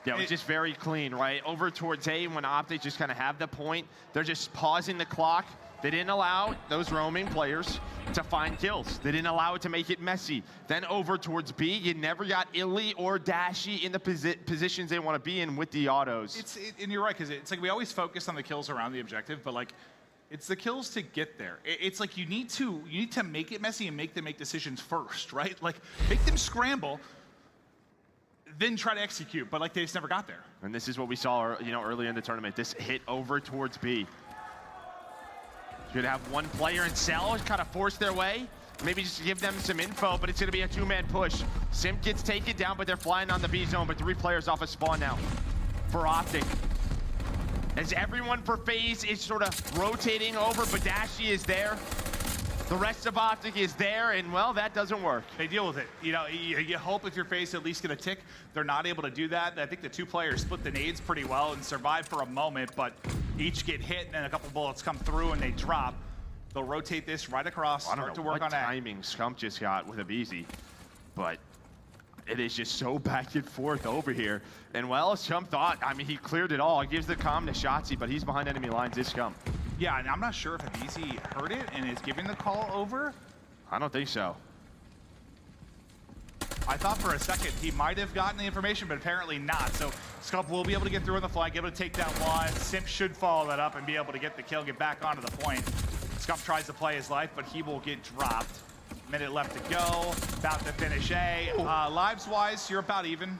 Yeah, it was just very clean, right? Over towards A, when OpTic just kind of have the point, they're just pausing the clock. They didn't allow those roaming players to find kills. They didn't allow it to make it messy. Then over towards B, you never got iLLeY or Dashy in the positions they want to be in with the autos. And you're right, because it's like we always focus on the kills around the objective, but like, it's the kills to get there. It's like you need to make it messy and make them make decisions first, right? Like, make them scramble, then try to execute, but like they just never got there. And this is what we saw, earlier in the tournament. This hit over towards B. Should have one player in Cell kind of force their way. Maybe just give them some info, but it's going to be a two-man push. Simp gets taken down, but they're flying on the B zone, but 3 players off a spawn now for OpTic. As everyone for FaZe is sort of rotating over, but Dashy is there. The rest of OpTic is there, and well, that doesn't work. They deal with it. You hope if your FaZe at least get a tick. They're not able to do that. I think the 2 players split the nades pretty well and survive for a moment, but each get hit, and then a couple bullets come through and they drop. They'll rotate this right across, start to work on that. Timing Scump just got with aBeZy, but it is just so back and forth over here. And well, Scump thought, he cleared it all. He gives the comm to Shotzzy, but he's behind enemy lines, is Scump. Yeah, and I'm not sure if aBeZy heard it and is giving the call over. I don't think so. I thought for a second he might have gotten the information, but apparently not. So Scump will be able to get through on the flank, able to take that one. Simp should follow that up and be able to get the kill, get back onto the point. Scump tries to play his life, but he will get dropped. Minute left to go, about to finish A. Lives-wise, you're about even.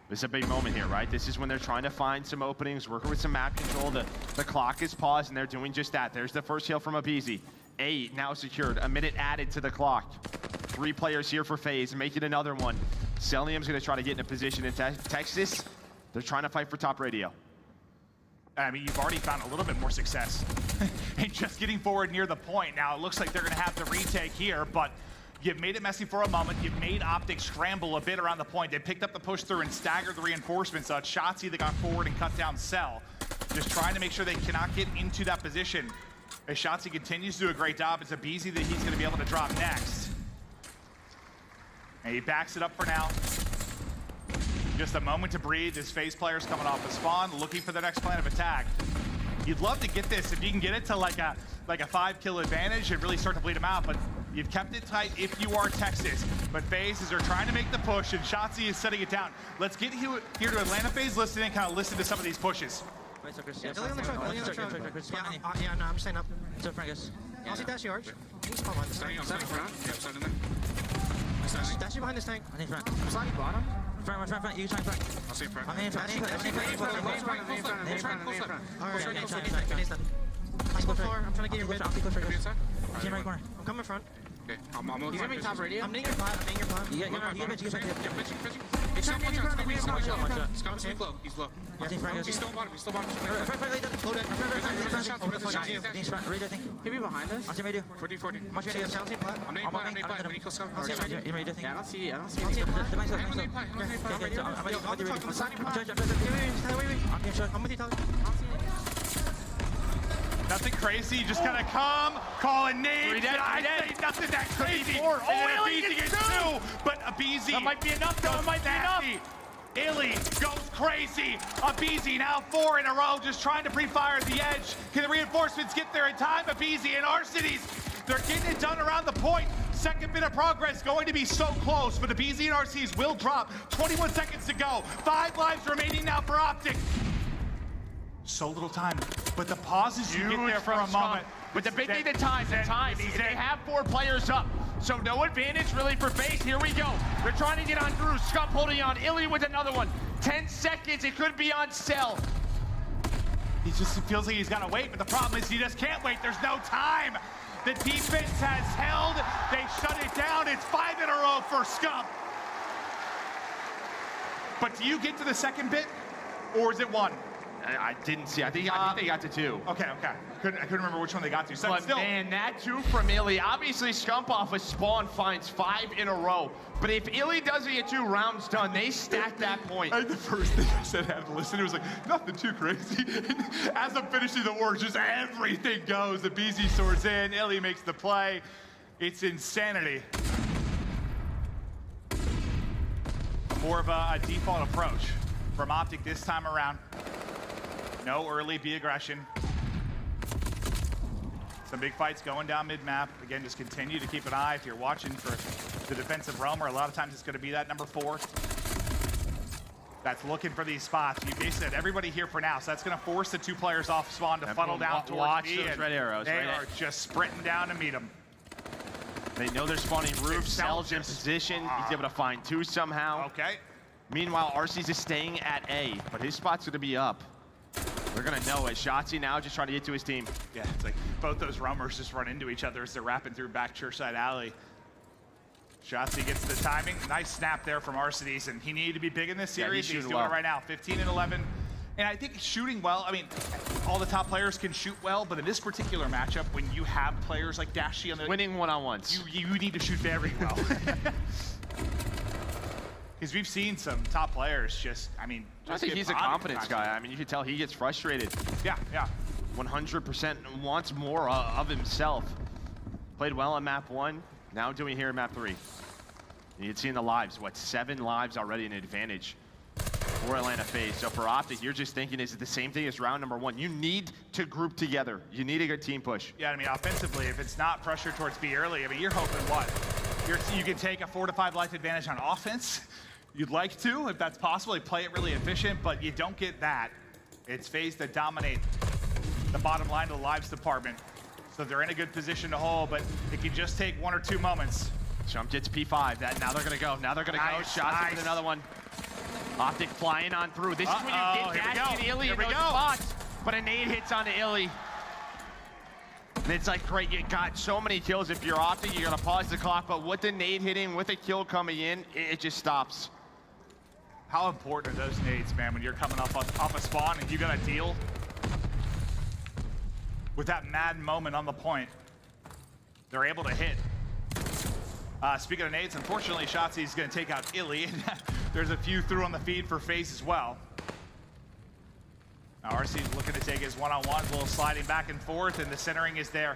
This is a big moment here, right? This is when they're trying to find some openings, working with some map control. The clock is paused, and they're doing just that. There's the first kill from aBeZy. A now secured, a minute added to the clock. 3 players here for FaZe, making another one. Cellium's gonna try to get in a position in Texas. They're trying to fight for top radio. You've already found a little bit more success in just getting forward near the point. Now, it looks like they're gonna have to retake here, but you've made it messy for a moment. You've made OpTic scramble a bit around the point. They picked up the push through and staggered the reinforcements. Shotzzy that got forward and cut down Cell. Just trying to make sure they cannot get into that position. As Shotzzy continues to do a great job, it's aBeZy that he's gonna be able to drop next. And he backs it up for now. Just a moment to breathe. His FaZe players coming off the spawn, looking for their next plan of attack. You'd love to get this if you can get it to like a 5-kill advantage and really start to bleed them out, but you've kept it tight if you are Texas. But FaZe are trying to make the push, and Shotzzy is setting it down. Let's get here to Atlanta FaZe, listen and kind of listen to some of these pushes. Yeah, on the truck, on the truck. Yeah, no, I'm staying up. So, Frankus. I'll see Dashy Arch. He's behind this tank. Dashy behind this tank. I need front. I'm sliding bottom. Front. You try front. I'll see front. I'm in front. I'm trying to get your bit. I'm right corner. I'm coming front. Okay, I'm He's gonna be top radio. I'm near your pot. You get Scump's low. He's low. He's still bottom. Slow down. He'll be behind us. 40. I'm name plant. When he kills Scump. Yeah, I don't see I'm with you, Tyler. Nothing crazy, you just gotta come, call a name. I say nothing that crazy. Oh, aBeZy gets 2, but aBeZy. That might be enough, though. It might be enough. iLLeY goes crazy. aBeZy now 4 in a row, just trying to pre-fire at the edge. Can the reinforcements get there in time? aBeZy and Arcitys, they're getting it done around the point. Second bit of progress going to be so close, but aBeZy and Arcitys will drop. 21 seconds to go. 5 lives remaining now for OpTic. So little time, but the pauses you get there for a moment. But the big thing, the time. They have 4 players up, so no advantage really for FaZe. Here we go. They're trying to get on Drew. Scump holding on. iLLeY with another one. 10 seconds. It could be on Cell. He just feels like he's got to wait, but the problem is he just can't wait. There's no time. The defense has held. They shut it down. It's 5 in a row for Scump. But do you get to the second bit, or is it 1? I didn't see. I think they got to 2. Okay. I couldn't remember which one they got to. So but still, man, that 2 from iLLeY. Obviously, Scump off a spawn finds 5 in a row. But if iLLeY doesn't get 2 rounds done, they stack that point. The first thing I said I had to listen, it was like, nothing too crazy. As I'm finishing the work, just everything goes. aBeZy swords in, iLLeY makes the play. It's insanity. more of a default approach from OpTic this time around. No early B aggression. Some big fights going down mid-map. Again, just continue to keep an eye if you're watching for the defensive roamer. A lot of times it's going to be that number 4 that's looking for these spots. You basically had everybody here for now, so that's going to force the 2 players off spawn to funnel down towards B. Those red arrows. They are just sprinting down to meet them. They know they're spawning roof. Cell's in position. He's able to find 2 somehow. Okay. Meanwhile, Arcitys is staying at A, but his spot's going to be up. They're going to know it. Shotzzy now just trying to get to his team. Yeah, it's like both those roamers just run into each other as they're wrapping through back Churchside Alley. Shotzzy gets the timing. Nice snap there from Arcitys, and he needed to be big in this series. He's doing well. it right now, 15 and 11. And I think shooting well, I mean, all the top players can shoot well, but in this particular matchup, when you have players like Dashy on the... Winning one-on-ones. You need to shoot very well. Because we've seen some top players just, I mean... I think he's a confidence guy. I mean, you can tell he gets frustrated. Yeah. 100% wants more of himself. Played well on map 1, now doing here in map 3. You can see in the lives, what, 7 lives already an advantage for Atlanta FaZe. So for OpTic, you're just thinking, is it the same thing as round number 1? You need to group together. You need a good team push. Yeah, I mean, offensively, if it's not pressure towards B early, I mean, you're hoping what? You can take a 4 to 5 life advantage on offense. You'd like to, if that's possible. You play it really efficient, but you don't get that. It's FaZe that dominate the bottom line of the lives department. So they're in a good position to hold, but it can just take 1 or 2 moments. Scump gets P5. Now they're going to go. Now they're going to go. Shotzzy with another one. OpTic flying on through. This is when you get Dashy and Illy in those spots. But a nade hits onto Illy. And it's like, great, you got so many kills. If you're OpTic, you're going to pause the clock. But with the nade hitting, with a kill coming in, it just stops. How important are those nades, man, when you're coming off a spawn and you got to deal with that mad moment on the point? They're able to hit. Speaking of nades, unfortunately, Shotzzy is going to take out Illy. There's a few through on the feed for FaZe as well. Now RC's looking to take his one-on-ones, a little sliding back and forth, and the centering is there.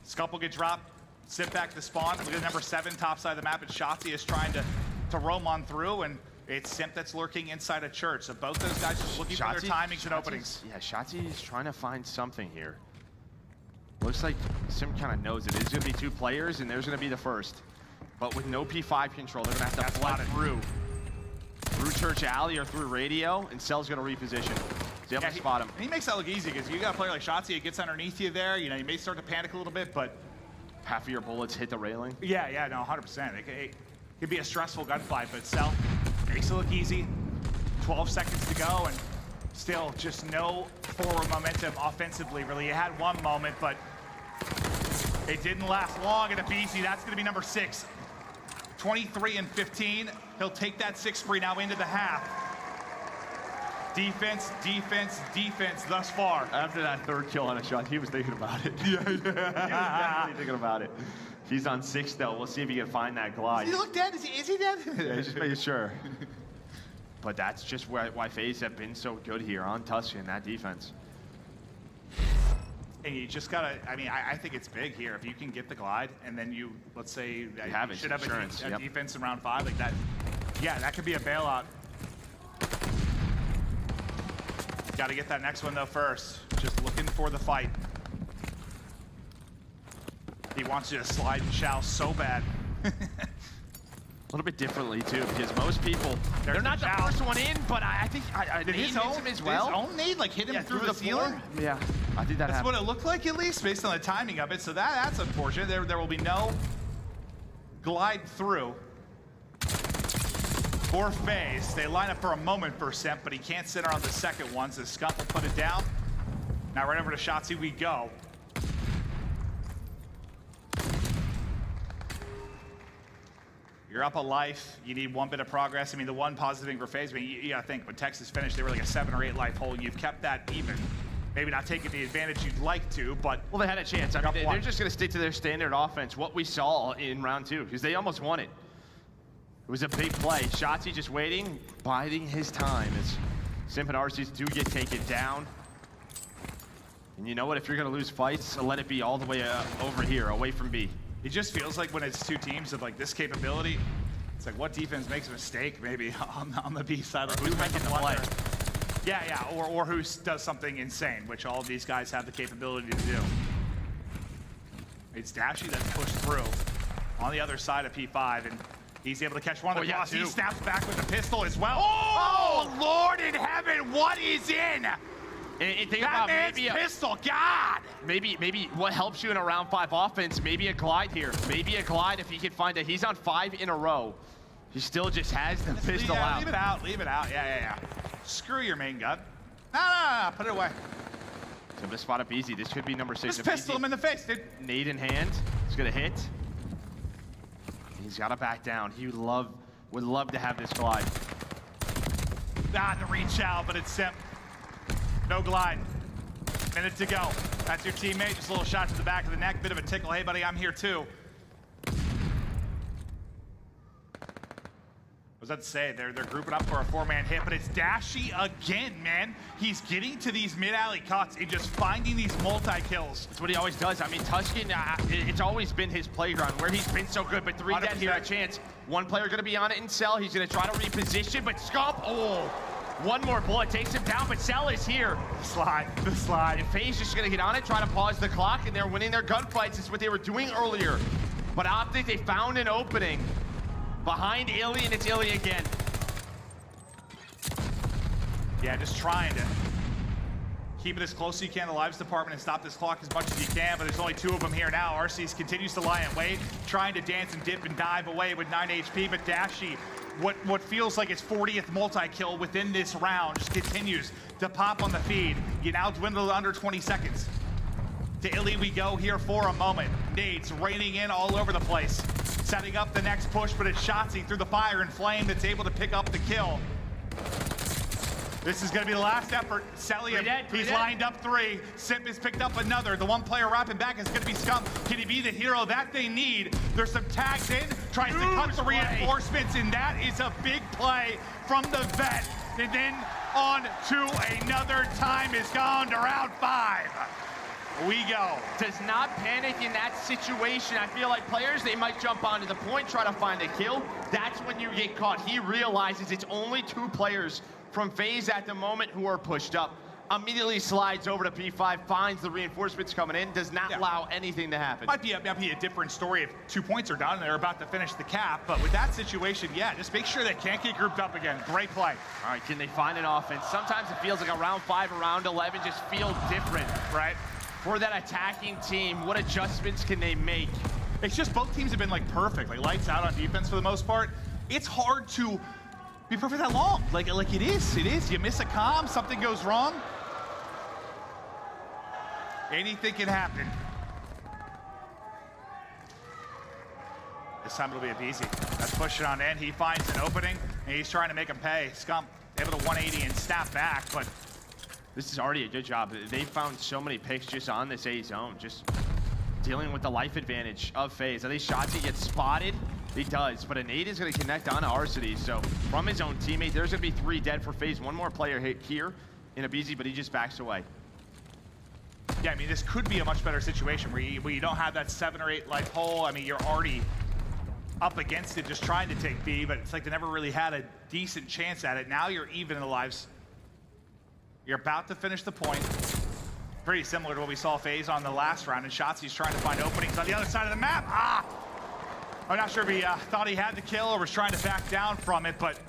Scump will get dropped, sit back to spawn. Look at number 7, top side of the map, and Shotzzy is trying to roam on through, and it's Simp that's lurking inside a church. So both those guys just looking for their timings and openings. Yeah, Shotzzy is trying to find something here. Looks like Simp kind of knows it. There's going to be 2 players, and there's going to be the first. But with no P5 control, they're going to have to flood through Church Alley or through radio, and Cell's going to reposition. So you have to spot him. And he makes that look easy, because you got a player like Shotzzy, it gets underneath you there. You know, you may start to panic a little bit, but... Half of your bullets hit the railing? Yeah, no, 100%. It could be a stressful gunfight, but Cell makes it look easy. 12 seconds to go, and still just no forward momentum offensively, really. You had 1 moment, but it didn't last long. And aBeZy, that's going to be number 6. 23 and 15. He'll take that 6 free now into the half. Defense thus far. After that 3rd kill on a shot, he was thinking about it. Yeah. He was definitely thinking about it. He's on 6 though. We'll see if he can find that glide. Does he look dead? Is he dead? Yeah, he's just making sure. But that's just why FaZe have been so good here on Tuscan, that defense. And you just gotta, I mean, I think it's big here. If you can get the glide, and then you, let's say, you should have a defense in round 5 like that. Yeah, that could be a bailout. Got to get that next one though first. Just looking for the fight. He wants you to slide and shout so bad. A little bit differently too, because most people, they're not the first one in, but I think did his own as well. His own nade like hit him through the ceiling? Yeah, I think that's what it looked like, at least based on the timing of it. So that's unfortunate. There will be no glide through for FaZe. They line up for a moment for Simp, but he can't center on the second one, so Scump will put it down. Now right over to Shotzzy we go. You're up a life. You need 1 bit of progress. I mean, the one positive thing for FaZe, I mean, you gotta think, when Texas finished, they were like a 7 or 8 life hole. You've kept that even. Maybe not taking the advantage you'd like to, but... Well, they had a chance. I mean, they're just gonna stick to their standard offense, what we saw in round 2, because they almost won it. It was a big play. Shotzzy just waiting, biding his time as Simp and Arcitys do get taken down. And you know what? If you're gonna lose fights, let it be all the way over here, away from B. It just feels like when it's 2 teams of like this capability, It's like, what defense makes a mistake maybe on the B side? Like, who's making the play? Yeah, or who does something insane, which all of these guys have the capability to do. It's Dashy that's pushed through on the other side of P5, and he's able to catch one of the cross. He snaps back with the pistol as well. Oh, Lord in heaven, what is in? And think that about man's maybe pistol, God! Maybe what helps you in a round 5 offense, maybe a glide here. Maybe a glide if he can find it. He's on 5 in a row. He still just has the pistol out. Leave it out, leave it out. Yeah. Screw your main gun. No, put it away. So this spot aBeZy. This could be number 6. Just pistol him in the face, dude. Nade in hand. He's gonna hit. He's gotta back down. He would love to have this glide. The reach out, but it's Simp. No glide. Minute to go. That's your teammate. Just a little shot to the back of the neck. Bit of a tickle. Hey, buddy, I'm here too. What does that say? They're grouping up for a 4-man hit, but it's Dashy again, man. He's getting to these mid-alley cuts and just finding these multi-kills. That's what he always does. I mean, Tuscan, it's always been his playground where he's been so good, but 3 dead here, a chance. One player gonna be on it in Cell. He's gonna try to reposition, but Scump, one more bullet takes him down, but Cell is here. The slide. And FaZe just gonna get on it, try to pause the clock, and they're winning their gunfights. It's what they were doing earlier. But OpTic, they found an opening behind iLLeY, and it's iLLeY again. Yeah, just trying to keep it as close as you can to the lives department and stop this clock as much as you can, but there's only 2 of them here now. Arcitys continues to lie in wait, trying to dance and dip and dive away with 9 HP, but Dashy, what feels like his 40th multi-kill within this round, just continues to pop on the feed. You now dwindle to under 20 seconds. To iLLeY we go here for a moment. Nades raining in all over the place. Setting up the next push, but it's Shotzzy through the fire and flame that's able to pick up the kill. This is going to be the last effort. Cellium, he's lined up 3. Simp has picked up another. The one player wrapping back is going to be Scump. Can he be the hero that they need? There's some tags in, tries to cut the reinforcements, and that is a big play from the vet. And then on to another. Time is gone to round 5. We go. Does not panic in that situation. I feel like players, they might jump onto the point, try to find a kill. That's when you get caught. He realizes it's only 2 players from FaZe at the moment who are pushed up. Immediately slides over to P5, finds the reinforcements coming in, does not allow anything to happen. Might be a different story if 2 points are done and they're about to finish the cap, but with that situation, yeah, just make sure they can't get grouped up again. Great play. All right, can they find an offense? Sometimes it feels like a round 5 or round 11 just feels different, right? For that attacking team, what adjustments can they make? It's just both teams have been like perfect, like lights out on defense for the most part. It's hard to be perfect that long. Like it is. You miss a comm, something goes wrong. Anything can happen. This time it'll be aBeZy. That's pushing on in. He finds an opening, and he's trying to make him pay. Scump able to 180 and snap back, but this is already a good job. They found so many picks just on this A zone, just dealing with the life advantage of FaZe. At least Shotzzy gets spotted. He does, but a nade is going to connect onto Arcitys. So from his own teammate, there's going to be 3 dead for FaZe. One more player hit here in aBeZy, but he just backs away. Yeah, I mean, this could be a much better situation where you don't have that 7 or 8 life hole. I mean, you're already up against it just trying to take B, but it's like they never really had a decent chance at it. Now you're even in the lives. You're about to finish the point. Pretty similar to what we saw FaZe on the last round, and Shotzzy's trying to find openings on the other side of the map. I'm not sure if he thought he had the kill or was trying to back down from it, but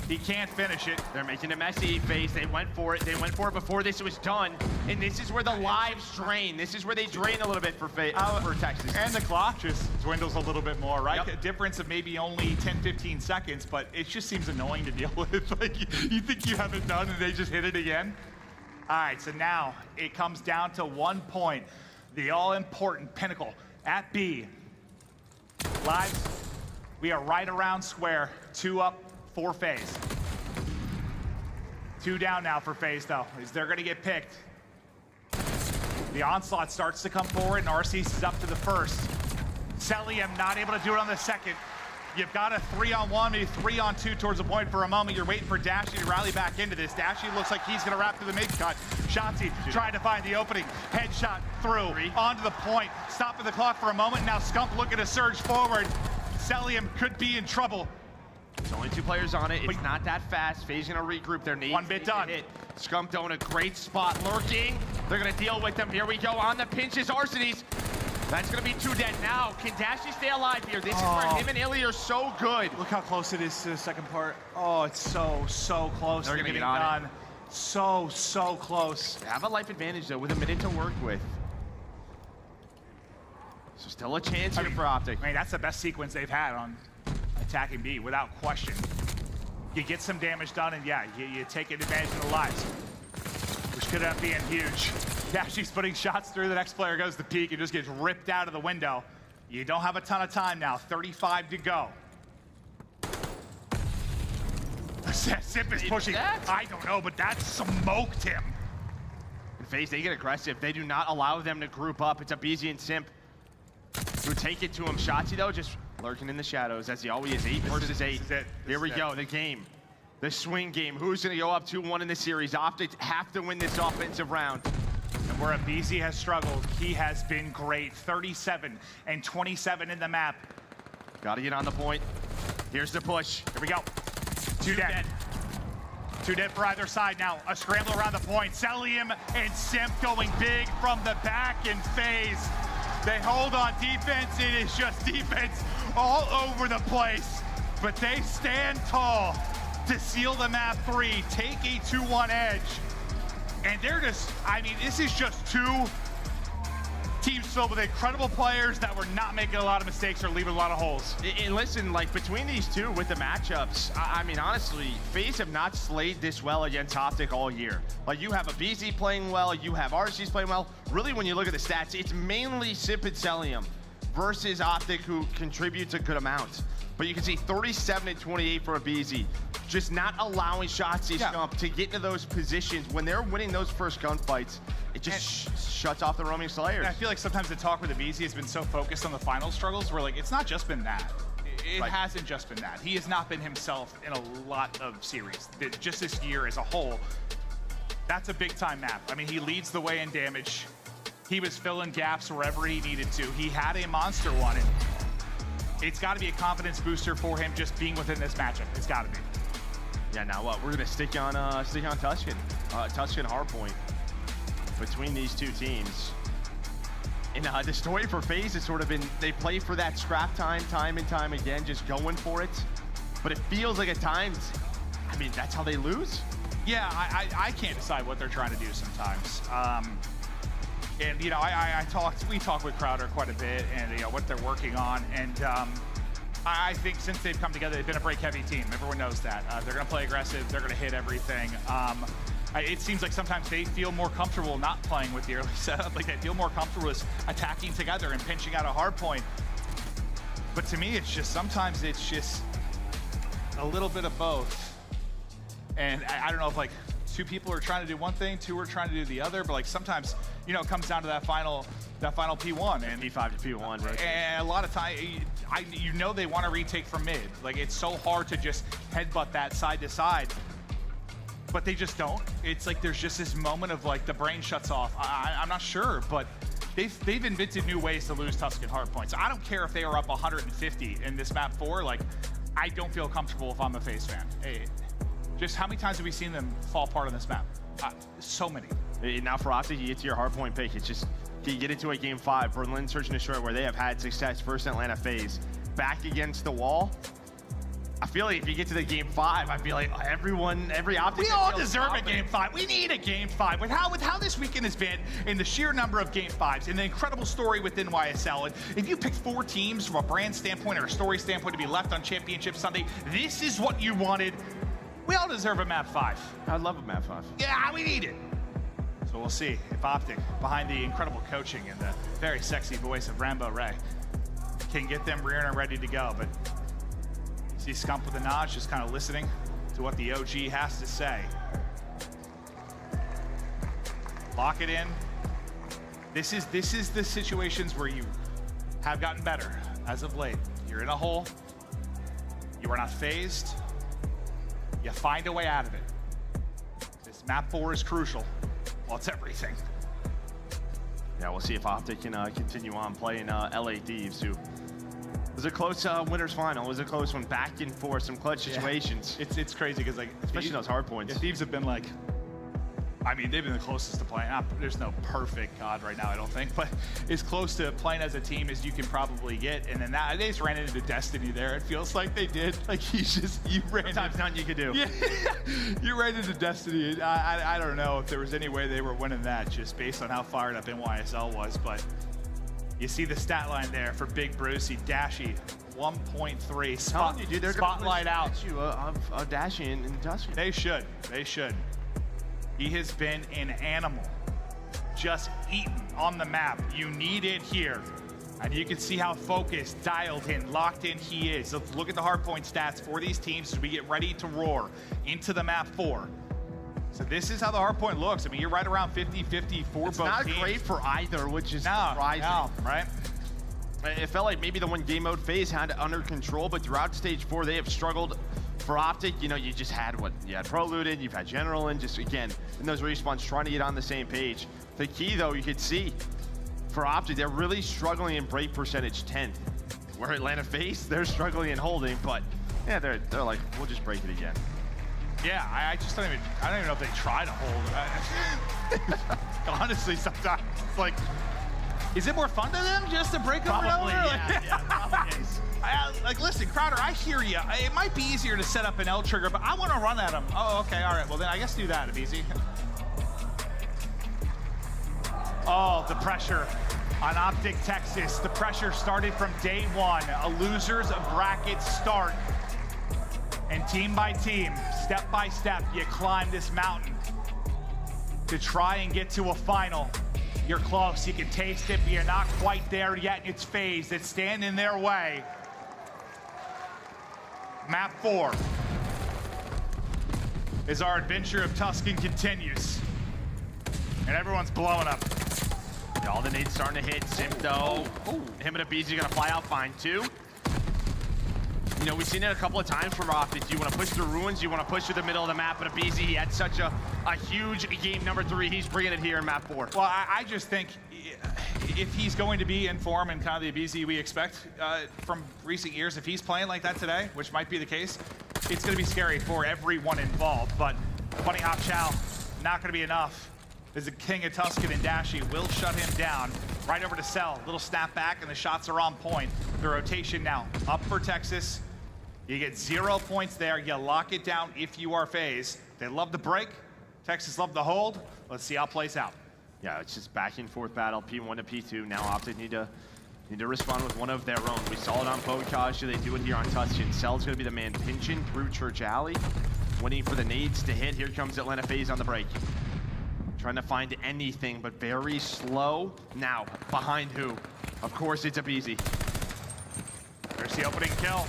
he can't finish it. They're making it messy, FaZe. They went for it. They went for it before this was done, and this is where the lives drain. This is where they drain a little bit for Texas. And the clock just dwindles a little bit more, right? A difference of maybe only 10, 15 seconds, but it just seems annoying to deal with. Like, you think you have it done, and they just hit it again? All right, so now it comes down to 1 point. The all-important pinnacle at B. Lives, we are right around square. 2 up for FaZe. 2 down now for FaZe, though, is they're going to get picked. The onslaught starts to come forward, and Arcitys is up to the first. Cellium not able to do it on the second. You've got a 3-on-1, maybe 3-on-2 towards the point for a moment. You're waiting for Dashy to rally back into this. Dashy looks like he's going to wrap through the mid-cut. Shotzzy trying to find the opening. Headshot through, onto the point. Stopping the clock for a moment. Now Scump looking to surge forward. Cellium could be in trouble. There's only 2 players on it. It's not that fast. FaZe gonna regroup. Their needs. 1 bit done. Scump in a great spot, lurking. They're gonna deal with them. Here we go on the pinches. Arcitys. That's gonna be 2 dead now. Can Dashy stay alive here? This is where him and Illy are so good. Look how close it is to the second part. Oh, it's so close. They're to gonna getting get on done. So close. They have a life advantage though, with a minute to work with. So still a chance here for OpTic. I mean, that's the best sequence they've had on attacking B, without question. You get some damage done, and yeah, you take advantage of the lives, which could end up being huge. Dashy's putting shots through. The next player goes to peek and just gets ripped out of the window. You don't have a ton of time now. 35 to go. Simp is pushing. I don't know, but that smoked him. In FaZe, they get aggressive. They do not allow them to group up. It's aBeZy and Simp who take it to him. Shotzzy, though, just lurking in the shadows, as he always is. 8 versus 8. Here we go, the game. The swing game. Who's going to go up 2-1 in the series? OpTic have to win this offensive round. And where aBeZy has struggled, he has been great. 37 and 27 in the map. Got to get on the point. Here's the push. Here we go. 2 dead. 2 dead for either side now. A scramble around the point. Cellium and Simp going big from the back in FaZe. They hold on defense. It is just defense all over the place. But they stand tall to seal the map 3, take a 2-1 edge. And they're just, I mean, this is just 2 teams filled with incredible players that were not making a lot of mistakes or leaving a lot of holes. And listen, like, between these 2 with the matchups, I mean, honestly, FaZe have not slayed this well against OpTic all year. Like, you have aBeZy playing well, you have Arcitys playing well. Really, when you look at the stats, it's mainly Simp and Cellium versus OpTic, who contributes a good amount. But you can see 37 and 28 for aBeZy, just not allowing Shotzzy Scump to get into those positions. When they're winning those first gunfights, it just shuts off the roaming slayers. I feel like sometimes the talk with aBeZy has been so focused on the final struggles, where like, it's not just been that. It hasn't just been that. He has not been himself in a lot of series. Just this year as a whole, that's a big time map. I mean, he leads the way in damage. He was filling gaps wherever he needed to. He had a monster one, and it's got to be a confidence booster for him just being within this matchup. It's got to be. Yeah, now what? We're gonna stick on Tuscan, Tuscan hardpoint between these 2 teams. And the story for FaZe has sort of been, they play for that scrap time and time again, just going for it. But it feels like at times, I mean, that's how they lose. Yeah, I can't decide what they're trying to do sometimes. And you know, we talk with Crowder quite a bit, and you know what they're working on. And I think since they've come together, they've been a break-heavy team. Everyone knows that. They're going to play aggressive. They're going to hit everything. It seems like sometimes they feel more comfortable not playing with the early setup. Like, they feel more comfortable with attacking together and pinching out a hard point. But to me, it's just sometimes it's just a little bit of both. And I don't know if like 2 people are trying to do one thing, 2 are trying to do the other. But like sometimes, you know, it comes down to that final P1 and P5 to P1, right? And a lot of time, you know, they want to retake from mid. Like, it's so hard to just headbutt that side to side, but they just don't. It's like there's just this moment of like the brain shuts off. I'm not sure, but they've invented new ways to lose Tuscan hardpoints. I don't care if they are up 150 in this map 4. Like, I don't feel comfortable if I'm a FaZe fan. Just how many times have we seen them fall apart on this map? So many. Now for OpTic, you get to your hardpoint pick. It's just, can you get into a game 5? Berlin Search and Destroy, where they have had success versus Atlanta FaZe, back against the wall. I feel like if you get to the game 5, I feel like every OpTic. We all deserve a game 5. We need a game 5. With how this weekend has been, in the sheer number of game 5s, and the incredible story within YSL. And if you pick 4 teams from a brand standpoint or a story standpoint to be left on Championship Sunday, this is what you wanted. We all deserve a map 5. I'd love a map 5. Yeah, we need it. So we'll see if OpTic, behind the incredible coaching and the very sexy voice of Rambo Ray, can get them rearing and ready to go. But you see Scump with a nod, just kind of listening to what the OG has to say. Lock it in. This is the situations where you have gotten better as of late. You're in a hole. You are not phased. You find a way out of it. This map 4 is crucial. Well, it's everything. Yeah, we'll see if OpTic can continue on playing LA Thieves, who was a close winners final. It was a close one, back and forth, some clutch situations. It's crazy because like Especially those hard points. Yeah, Thieves have been like, I mean, they've been the closest to playing. There's no perfect COD right now, I don't think, but as close to playing as a team as you can probably get. And then they just ran into Destiny there. It feels like they did. Like you ran. Sometimes nothing you could do. Yeah, you ran into Destiny. I don't know if there was any way they were winning that just based on how fired up NYSL was, but you see the stat line there for Big Brucey. Dashy, 1.3. Spotlight out. Of Dashy and Dashy. They should. They should. He has been an animal, just eaten on the map. You need it here. And you can see how focused, dialed in, locked in he is. Let's look at the hardpoint stats for these teams as we get ready to roar into the map 4. So this is how the hardpoint looks. I mean, you're right around 50-50 for both teams. Not great for either, which is surprising. No, right? It felt like maybe the one game mode phase had it under control, but throughout stage 4, they have struggled. For OpTic, you know, you just had what? You had Prolute in, you've had General in, just again, in those respawns, trying to get on the same page. The key, though, you could see, for OpTic, they're really struggling in break percentage 10th. Where Atlanta FaZe, they're struggling in holding, but yeah, they're like, we'll just break it again. Yeah, I don't even know if they try to hold. Honestly, sometimes it's like, is it more fun to them just to break over and over? Yeah, probably is. Like, listen, Crowder, I hear you. It might be easier to set up an L trigger, but I want to run at him. Oh, okay, all right. Well, then I guess do that, aBeZy. Oh, the pressure on OpTic Texas. The pressure started from day one. A loser's bracket start. And team by team, step by step, you climb this mountain to try and get to a final. You're close, you can taste it, but you're not quite there yet. It's FaZe that's standing in their way. Map 4 as our adventure of Tuscan continues. And everyone's blowing up. All the nades starting to hit. Simp, though. Him and aBeZy gonna fly out fine, too. You know, we've seen it a couple of times from OpTic. You want to push through ruins, you want to push through the middle of the map, but aBeZy, he had such a huge game number 3. He's bringing it here in map 4. Well, I just think if he's going to be in form and kind of the aBeZy we expect from recent years, if he's playing like that today, which might be the case, it's going to be scary for everyone involved. But Bunny Hop Chow, not going to be enough. As the king of Tuscan and Dashy will shut him down. Right over to Cell, little snap back, and the shots are on point. The rotation now up for Texas. You get 0 points there. You lock it down if you are FaZe. They love the break. Texas love the hold. Let's see how it plays out. Yeah, it's just back and forth battle, P1 to P2. Now OpTic need to respond with one of their own. We saw it on Bokash. They do it here on Tuscan. Cell's going to be the man pinching through TJHaly, waiting for the nades to hit. Here comes Atlanta FaZe on the break. Trying to find anything, but very slow. Now, behind who? Of course, it's aBeZy. There's the opening kill.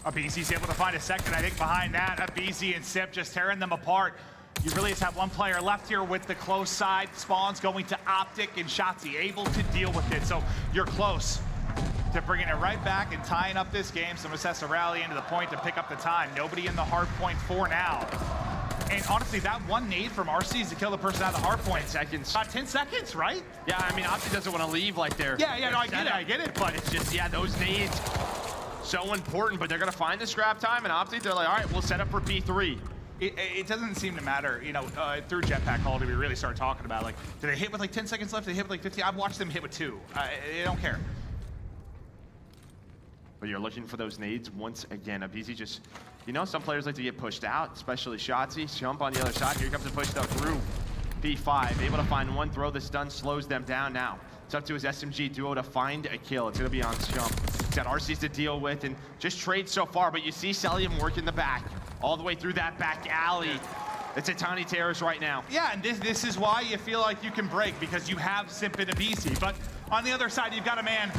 aBeZy's able to find a second, I think, behind that. aBeZy and Simp just tearing them apart. You really just have one player left here with the close side. Spawns going to OpTic and Shotzzy, able to deal with it. So you're close to bringing it right back and tying up this game. Someone has to rally into the point to pick up the time. Nobody in the hard point 4 now. And honestly, that one nade from Arcitys to kill the person out of the hard point. 10 seconds. About 10 seconds, right? Yeah, I mean, OpTic doesn't want to leave like they're... Yeah, no, I get it. But it's just, yeah, those nades, so important, but they're going to find the scrap time, and OpTic, they're like, all right, we'll set up for P3. It doesn't seem to matter, you know, through Jetpack Holiday, we really started talking about, like, do they hit with like 10 seconds left? Do they hit with like 50? I've watched them hit with 2. They don't care. But you're looking for those nades once again. aBeZy just, you know, some players like to get pushed out, especially Shotzzy. Scump on the other side. Here comes the push though through P5. Able to find one throw. The stun slows them down now. It's up to his SMG duo to find a kill. It's going to be on Scump. He's got Arcitys to deal with and just trade so far. But you see Cellium work in the back, all the way through that back alley. It's a tiny terrace right now. Yeah, and this is why you feel like you can break, because you have Simp and aBeZy. But on the other side, you've got a man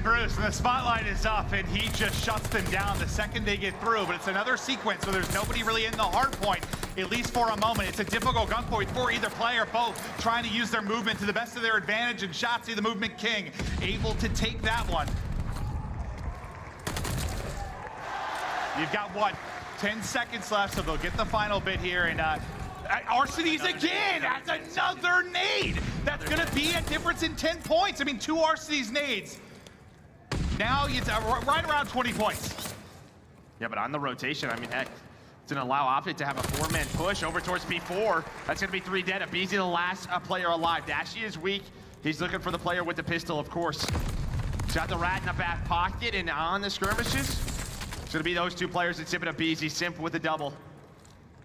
Bruce, and the spotlight is up, and he just shuts them down the second they get through. But it's another sequence where there's nobody really in the hard point, at least for a moment. It's a difficult gunpoint for either player, both trying to use their movement to the best of their advantage, and Shotzzy, the movement king, able to take that one. You've got, what, 10 seconds left, so they'll get the final bit here, and Arcitys again, that's another nade. That's gonna be a difference in 10 points. I mean, 2 Arcitys nades. Now it's right around 20 points. Yeah, but on the rotation, I mean, heck, it's gonna allow OpTic to have a 4-man push over towards P4. That's gonna be 3 dead. aBeZy, the last player alive. Dashy is weak. He's looking for the player with the pistol, of course. He's got the rat in the back pocket, and on the skirmishes, it's gonna be those 2 players that Simp and aBeZy. Simp with a double.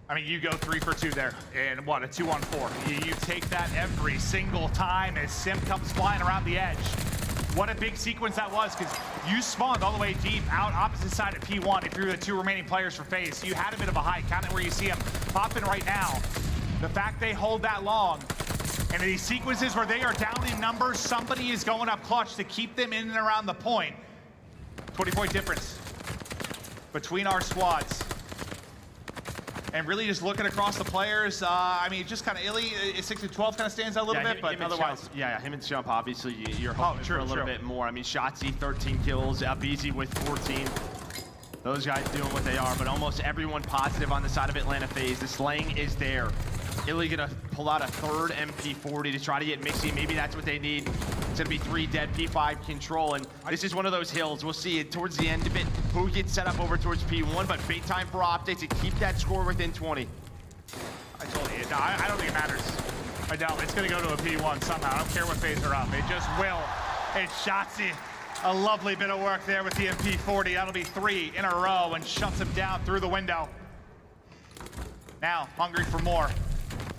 I mean, you go 3 for 2 there, and what, a 2-on-4. You take that every single time as Simp comes flying around the edge. What a big sequence that was, because you spawned all the way deep out opposite side of P1 if you're the 2 remaining players for FaZe. So you had a bit of a hike, kind of where you see them popping right now. The fact they hold that long, and in these sequences where they are down in numbers, somebody is going up clutch to keep them in and around the point. 20-point difference between our squads. And really just looking across the players, I mean, just kind of illy. 6-12 kind of stands out a little bit, but otherwise. Yeah, him and Scump, obviously, you're hoping for a little bit more. I mean, Shotzzy, 13 kills, aBeZy with 14. Those guys doing what they are, but almost everyone positive on the side of Atlanta FaZe. The slaying is there. Illy gonna pull out a 3rd MP40 to try to get Mixy. Maybe that's what they need. It's gonna be 3 dead, P5 control, and this is one of those hills. We'll see it towards the end of it, who gets set up over towards P1, but big time for OpTic to keep that score within 20. I told you, no, I don't think it matters. I doubt it's gonna go to a P1 somehow. I don't care what FaZe are up, it just will. It's Shotzzy. A lovely bit of work there with the MP40. That'll be 3 in a row and shuts him down through the window. Now, hungry for more.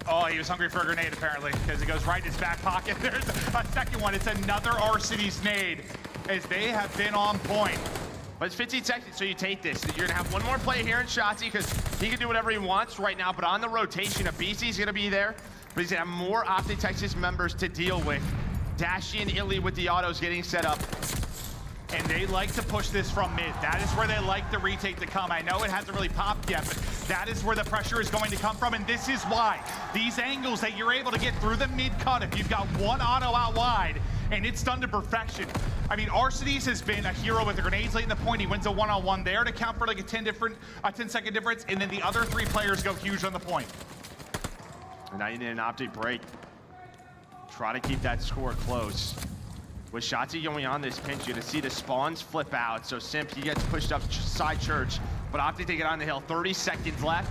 Oh, he was hungry for a grenade, apparently, because it goes right in his back pocket. There's a second one. It's another Arcitys nade, as they have been on point. But it's 15 seconds, so you take this. You're gonna have one more play here in Shotzzy, because he can do whatever he wants right now, but on the rotation, aBeZy's gonna be there, but he's gonna have more OpTic Texas members to deal with. Dashy and Illy with the autos getting set up. And they like to push this from mid. That is where they like the retake to come. I know it hasn't really popped yet, but that is where the pressure is going to come from, and this is why. These angles that you're able to get through the mid cut, if you've got one auto out wide, and it's done to perfection. I mean, Arcitys has been a hero with the grenades late in the point. He wins a 1-on-1 there to count for like a 10-second difference, and then the other 3 players go huge on the point. And now you need an OpTic break. Try to keep that score close. With Shotzzy going on this pinch, you're gonna see the spawns flip out. So Simp, he gets pushed up side church, but OpTic take it on the hill. 30 seconds left.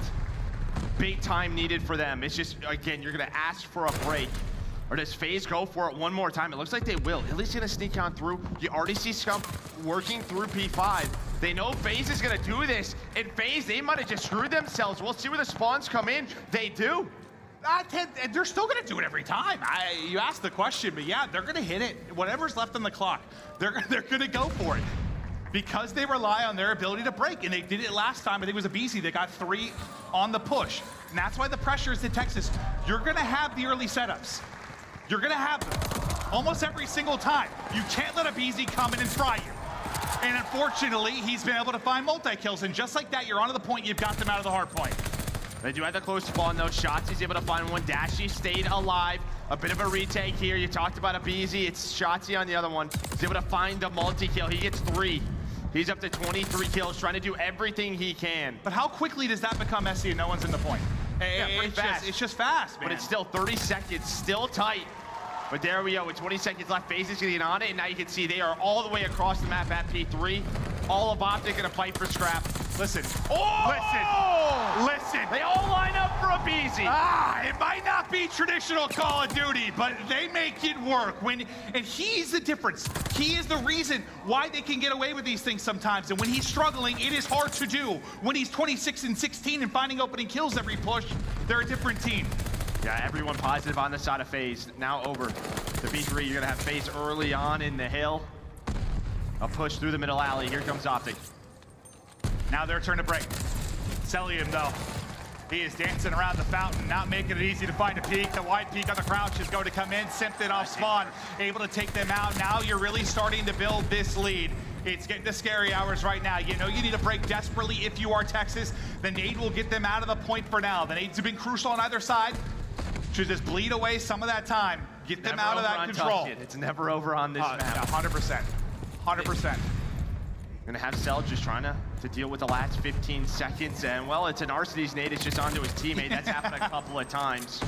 Big time needed for them. It's just, again, you're gonna ask for a break. Or does FaZe go for it one more time? It looks like they will. At least gonna sneak on through. You already see Scump working through P5. They know FaZe is gonna do this. And FaZe, they might have just screwed themselves. We'll see where the spawns come in. They do. They're still going to do it every time. You asked the question, but yeah, they're going to hit it. Whatever's left on the clock, they're going to go for it. Because they rely on their ability to break, and they did it last time. I think it was aBeZy that got 3 on the push. And that's why the pressure is in Texas. You're going to have the early setups. You're going to have them almost every single time. You can't let aBeZy come in and fry you. And unfortunately, he's been able to find multi-kills. And just like that, you're onto the point, you've got them out of the hard point. They do have the close spawn though. Shotzzy's able to find one. Dashy stayed alive. A bit of a retake here. You talked about aBeZy. It's Shotzzy on the other one. He's able to find the multi-kill. He gets 3. He's up to 23 kills, trying to do everything he can. But how quickly does that become messy and no one's in the point? Yeah, pretty fast. It's just fast, man. But it's still 30 seconds, still tight. But there we go, with 20 seconds left, FaZe is getting on it, and now you can see they are all the way across the map at P3. All of OpTic gonna fight for scrap. Listen. Oh! Listen. They all line up for aBeZy. It might not be traditional Call of Duty, but they make it work. And he's the difference. He is the reason why they can get away with these things sometimes. And when he's struggling, it is hard to do. When he's 26 and 16 and finding opening kills every push, they're a different team. Yeah, everyone positive on the side of FaZe. Now over to B3, you're gonna have FaZe early on in the hill. A push through the middle alley. Here comes OpTic. Now their turn to break. Cellium, though. He is dancing around the fountain, not making it easy to find a peek. The wide peek on the crouch is going to come in. Simp it off spawn, able to take them out. Now you're really starting to build this lead. It's getting to scary hours right now. You know you need to break desperately if you are Texas. The nade will get them out of the point for now. The nades have been crucial on either side. Should just bleed away some of that time. Get them out of that control. It's never over on this map. 100%. 100%. Gonna have Cell just trying to deal with the last 15 seconds. And well, it's an Arcitys nade. It's just onto his teammate. That's happened a couple of times.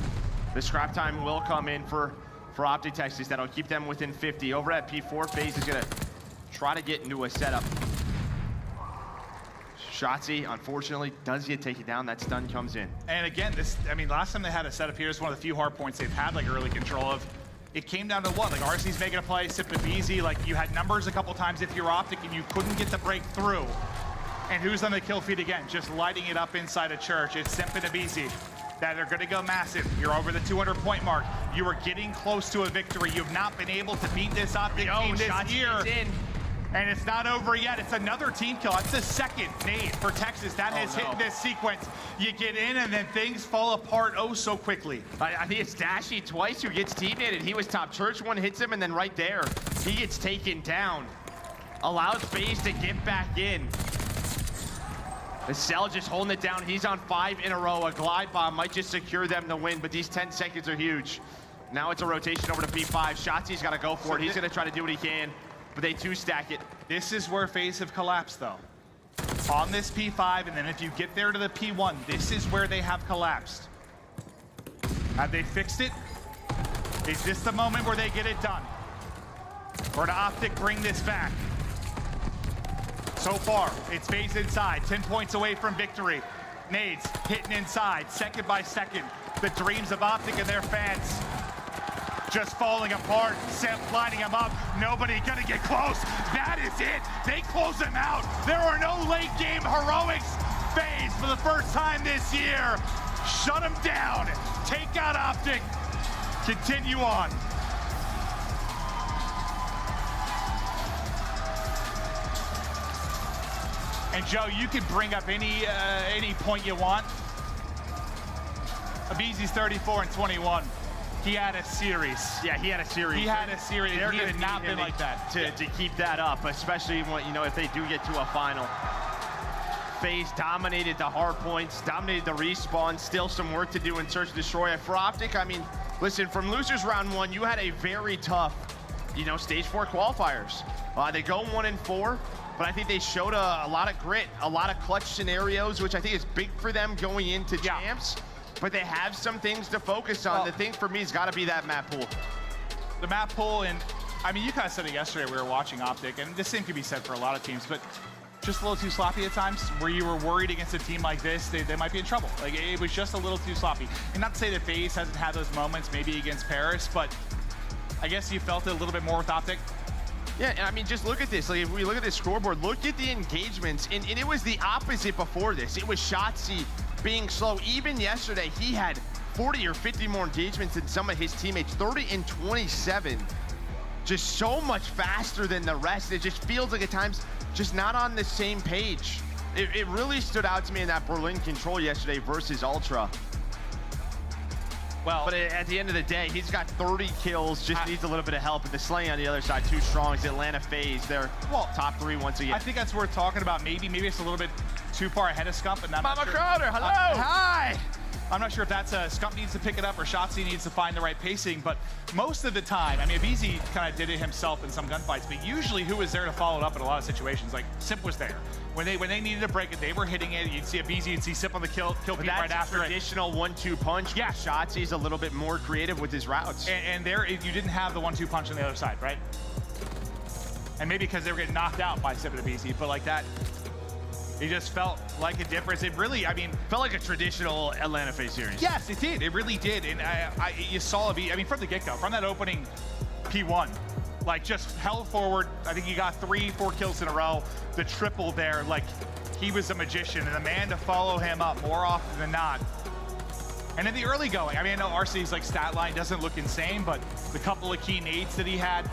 The scrap time will come in for OpTic Texas. That'll keep them within 50. Over at P4, FaZe is gonna try to get into a setup. Shotzzy, unfortunately, does get taken down. That stun comes in. And again, last time they had a setup here is one of the few hard points they've had like early control of. It came down to what? Like RC's making a play, Simp and aBeZy, like you had numbers a couple times if you're OpTic and you couldn't get the break through. And who's on the kill feed again? Just lighting it up inside a church. It's Simp and aBeZy that are gonna go massive. You're over the 200 point mark. You are getting close to a victory. You've not been able to beat this OpTic team this year. And it's not over yet. It's another team kill. It's the second nade for Texas that has hit this sequence. You get in and then things fall apart oh so quickly. I think it's Dashy twice who gets teammated. He was top church, one hits him, and then right there, he gets taken down. Allows FaZe to get back in. The Cell just holding it down. He's on 5 in a row. A glide bomb might just secure them the win, but these 10 seconds are huge. Now it's a rotation over to P5. Shotzzy's got to go for it. He's going to try to do what he can, but they 2-stack it. This is where FaZe have collapsed, though. On this P5, and then if you get there to the P1, this is where they have collapsed. Have they fixed it? Is this the moment where they get it done? Or to OpTic bring this back? So far, it's FaZe inside, 10 points away from victory. Nades hitting inside, second by second. The dreams of OpTic and their fans just falling apart. Simp lining him up. Nobody gonna get close. That is it. They close him out. There are no late game heroics. FaZe for the first time this year. Shut him down. Take out OpTic. Continue on. And Joe, you can bring up any point you want. aBeZy's 34 and 21. He had a series. Yeah, he had a series. He had a series. He had not been like that to keep that up, especially when, you know, if they do get to a final. FaZe dominated the hard points, dominated the respawn. Still some work to do in Search and Destroy. For OpTic, I mean, listen, from losers round 1, you had a very tough, you know, stage 4 qualifiers. They go 1-4. But I think they showed a lot of grit, a lot of clutch scenarios, which I think is big for them going into champs. But they have some things to focus on. Well, the thing for me has got to be that map pool. The map pool, and I mean, you kind of said it yesterday. We were watching OpTic, and the same could be said for a lot of teams, but just a little too sloppy at times, where you were worried against a team like this, they might be in trouble. Like, it was just a little too sloppy. And not to say that FaZe hasn't had those moments, maybe against Paris, but I guess you felt it a little bit more with OpTic. Yeah, and I mean, just look at this. Like, if we look at this scoreboard, look at the engagements, and it was the opposite before this. It was Shotzzy being slow. Even yesterday, he had 40 or 50 more engagements than some of his teammates, 30 and 27. Just so much faster than the rest. It just feels like at times just not on the same page. It really stood out to me in that Berlin control yesterday versus Ultra. Well, but at the end of the day, he's got 30 kills, just needs a little bit of help. And the Slaying on the other side, too strong. It's Atlanta FaZe. They're top 3 once again. I think that's worth talking about. Maybe it's a little bit too far ahead of Scump. And Mama Crowder, hello! Hi! I'm not sure if that's Scump needs to pick it up or Shotzzy needs to find the right pacing, but most of the time, I mean, aBeZy kind of did it himself in some gunfights, but usually who was there to follow it up in a lot of situations? Like, Simp was there. When they needed to break it, they were hitting it. You'd see aBeZy, you'd see Simp on the kill feed right after it. Traditional 1-2 punch. Yeah, Shotzzy's a little bit more creative with his routes. And there, you didn't have the 1-2 punch on the other side, right? And maybe because they were getting knocked out by Simp and aBeZy, but like that, it just felt like a difference. It really, I mean, felt like a traditional Atlanta FaZe series. Yes, it did. It really did. And you saw aBeZy, I mean, from the get-go, from that opening P1, like just held forward. I think he got 3-4 kills in a row. The triple there, like he was a magician and the man to follow him up more often than not. And in the early going, I mean, I know Arcity's like stat line doesn't look insane, but the couple of key nades that he had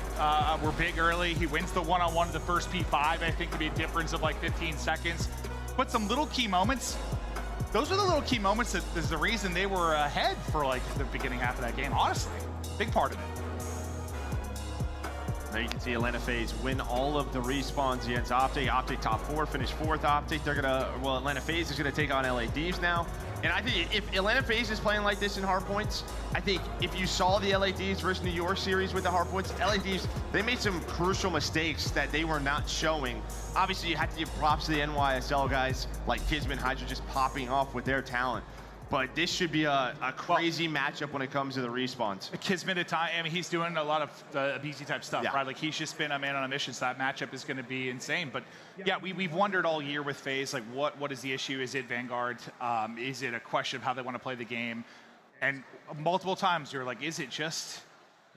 were big early. He wins the one-on-one of the first P5, I think, to be a difference of like 15 seconds. But some little key moments. Those are the little key moments that is the reason they were ahead for like the beginning half of that game, honestly. Big part of it. There you can see Atlanta FaZe win all of the respawns against OpTic. OpTic top 4, finished 4th. OpTic, they're gonna, well, Atlanta FaZe is gonna take on LA Thieves now. And I think if Atlanta FaZe is playing like this in hard points, I think if you saw the LA Thieves versus New York series with the hard points, LA Thieves, they made some crucial mistakes that they were not showing. Obviously, you have to give props to the NYSL guys like Kismet, Hydra just popping off with their talent. But this should be a crazy matchup when it comes to the respawns. Kismet at time, I mean, he's doing a lot of aBeZy type stuff, Yeah. right? Like he's just been a man on a mission, so that matchup is going to be insane. But yeah, we've wondered all year with FaZe, like what is the issue? Is it Vanguard? Is it a question of how they want to play the game? And multiple times you're like, is it just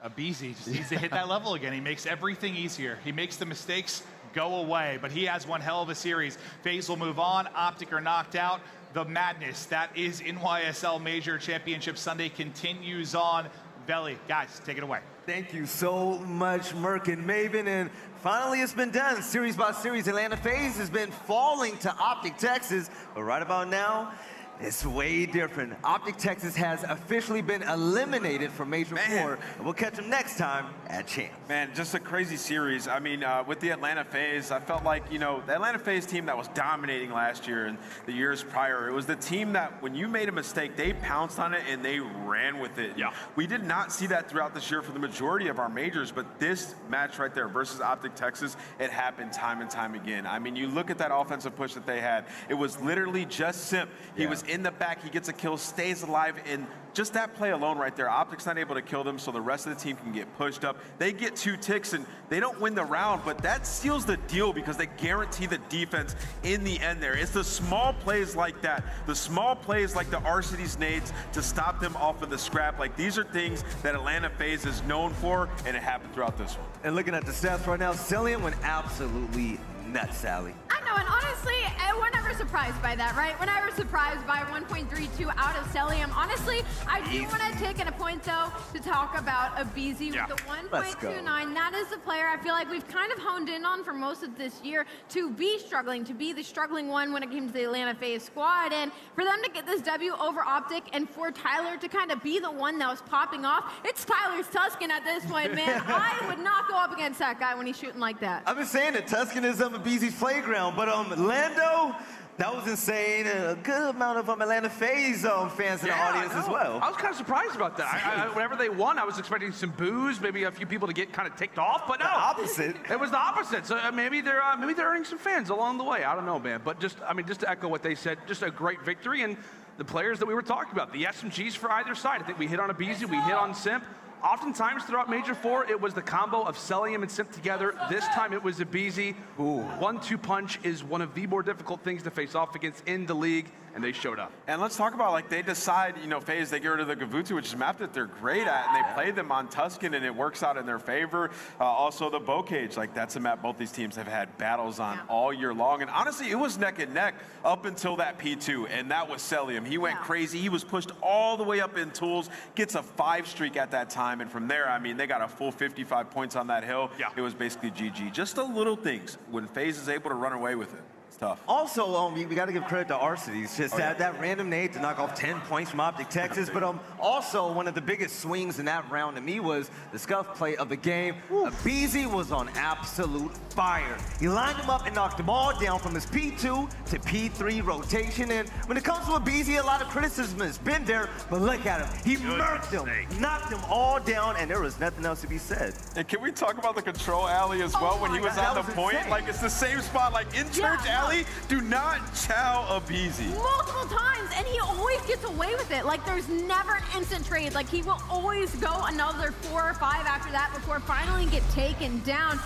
aBeZy? Just needs to hit that level again. He makes everything easier. He makes the mistakes go away, but he has one hell of a series. FaZe will move on. OpTic are knocked out. The madness that is NYSL Major Championship Sunday continues on. Veli, guys, take it away. Thank you so much, Merc and Maven, and finally it's been done. Series by series, Atlanta FaZe has been falling to OpTic Texas, but right about now, it's way different. OpTic Texas has officially been eliminated from Major 4, and we'll catch them next time at Champs. Man, just a crazy series. I mean, with the Atlanta FaZe, I felt like, you know, the Atlanta FaZe team that was dominating last year and the years prior, it was the team that when you made a mistake, they pounced on it and they ran with it. Yeah. We did not see that throughout this year for the majority of our majors, but this match right there versus OpTic Texas, it happened time and time again. I mean, you look at that offensive push that they had, it was literally just Simp. He was in the back, he gets a kill, stays alive, and just that play alone right there, OpTic's not able to kill them, so the rest of the team can get pushed up. They get 2 ticks, and they don't win the round, but that seals the deal because they guarantee the defense in the end there. It's the small plays like that, the small plays like the Arcitys nades to stop them off of the scrap. Like, these are things that Atlanta FaZe is known for, and it happened throughout this one. And looking at the stats right now, Cellium went absolutely nuts, Sally. I know, and honestly, we're never surprised by that, right? We're never surprised by 1.32 out of Cellium. Honestly, I do want to take a point, though, to talk about aBeZy with the 1.29. That is the player I feel like we've kind of honed in on for most of this year to be struggling, to be the struggling one when it came to the Atlanta FaZe squad. And for them to get this W over OpTic and for Tyler to kind of be the one that was popping off, it's Tyler's Tuscan at this point, man. I would not go up against that guy when he's shooting like that. I've been saying that Tuscan is aBeZy's playground, but Lando, that was insane. And a good amount of Atlanta FaZe fans in the audience as well. I was kind of surprised about that. Whenever they won, I was expecting some boos, maybe a few people to get kind of ticked off, but no. The opposite. It was the opposite. So maybe they're earning some fans along the way. I don't know, man. But just to echo what they said, just a great victory. And the players that we were talking about, the SMGs for either side. I think we hit on aBeZy, we hit on Simp. Oftentimes throughout Major 4, it was the combo of Cellium and Simp together. This time it was aBeZy. 1-2 punch is one of the more difficult things to face off against in the league, and they showed up. And let's talk about, like, they decide, you know, FaZe, they get rid of the Gavutu, which is a map that they're great at, and they play them on Tuscan, and it works out in their favor. Also, the Bow Cage, like, that's a map both these teams have had battles on all year long. And honestly, it was neck and neck up until that P2, and that was Cellium. He went crazy. He was pushed all the way up in tools, gets a 5 streak at that time, and from there, I mean, they got a full 55 points on that hill. It was basically GG. Just the little things. When FaZe is able to run away with it, it's tough. Also, we got to give credit to Arcitys. Just that random nade to knock off 10 points from OpTic Texas. But also, one of the biggest swings in that round to me was the Scump play of the game. aBeZy was on absolute fire. He lined them up and knocked them all down from his P2 to P3 rotation. And when it comes to aBeZy, a lot of criticism has been there. But look at him. He murked them, knocked them all down, and there was nothing else to be said. And can we talk about the control alley as well when he was on the point? Insane. Like, it's the same spot. Like, in church alley, do not chow aBeZy. Multiple times, and he always gets away with it. Like, there's never an instant trade. Like, he will always go another 4 or 5 after that before finally get taken down.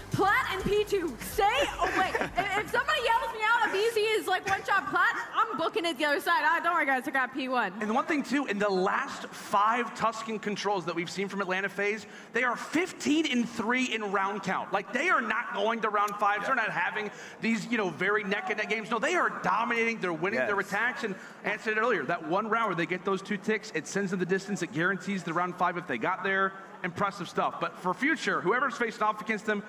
Plat and P2, stay away. If somebody yells me out, aBeZy is like one-shot Plat, I'm booking it the other side. Don't worry, guys, I got P1. And the one thing, too, in the last 5 Tuscan controls that we've seen from Atlanta FaZe, they are 15-3 in round count. Like, they are not going to round 5s. They're not having these, you know, very neck-and-neck games. No, they are dominating. They're winning their attacks. And I said it earlier, that one round where they get those 2 ticks, it sends them the distance. It guarantees the round 5 if they got there. Impressive stuff. But for future, whoever's facing off against them,